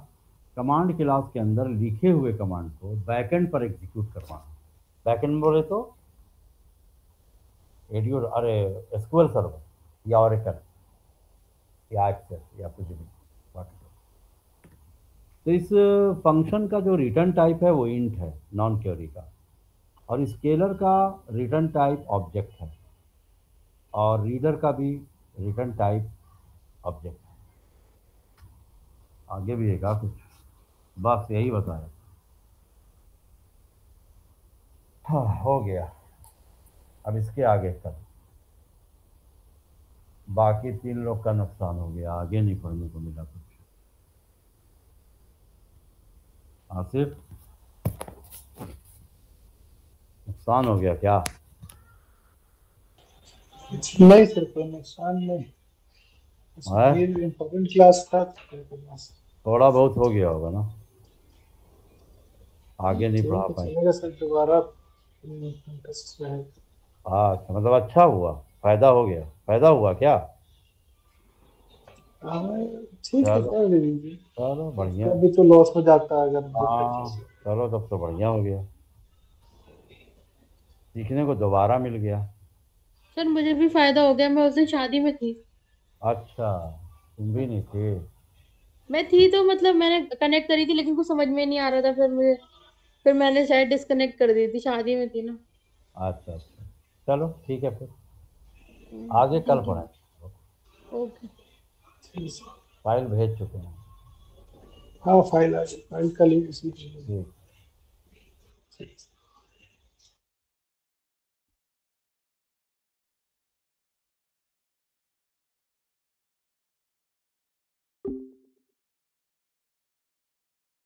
कमांड क्लास के अंदर लिखे हुए कमांड को बैकएंड पर एग्जीक्यूट करवाना। बैकएंड बोले तो ADO, अरे SQL सर्वर या ऑरेकल या एक्सेस या कुछ भी। तो इस फंक्शन का जो रिटर्न टाइप है वो इंट है, नॉन क्वेरी का, और स्केलर का रिटर्न टाइप ऑब्जेक्ट है, और रीडर का भी रिटर्न टाइप ऑब्जेक्ट है। आगे भी है क्या कुछ? बस यही बताया। हाँ, हो गया। अब इसके आगे कर, बाकी 3 लोग का नुकसान हो गया, आगे नहीं पढ़ने को मिला कुछ। आसिफ, नुकसान हो गया क्या? नहीं सर, कोई नुकसान नहीं। ये इम्पोर्टेंट क्लास था। थोड़ा बहुत हो गया होगा ना, आगे नहीं पढ़ा पाए। चलेगा सर, दोबारा। हाँ, मतलब अच्छा हुआ, फायदा हो गया। फायदा हुआ क्या? ठीक है, कर लीजिए। चलो बढ़िया। अभी तो लॉस हो जाता है अगर। हाँ चलो, तब तो बढ़िया हो गया, सीखने को दोबारा मिल गया। सर मुझे भी फायदा हो गया, मैं उस दिन शादी में थी। अच्छा, तुम भी नहीं थे। मैं थी तो मतलब मैंने कनेक्ट करी थी, लेकिन कुछ समझ में नहीं आ रहा था, फिर मैंने शायद डिस्कनेक्ट कर दी थी, शादी में थी ना। अच्छा अच्छा, चलो ठीक है फिर, आगे कल ठीक है। पढ़ेंगे। ओके। ठीक है। फाइल भेज चुके हैं। हाँ फाइल आ गई, फाइल कल ही रिसीव की। ठीक। ठीक।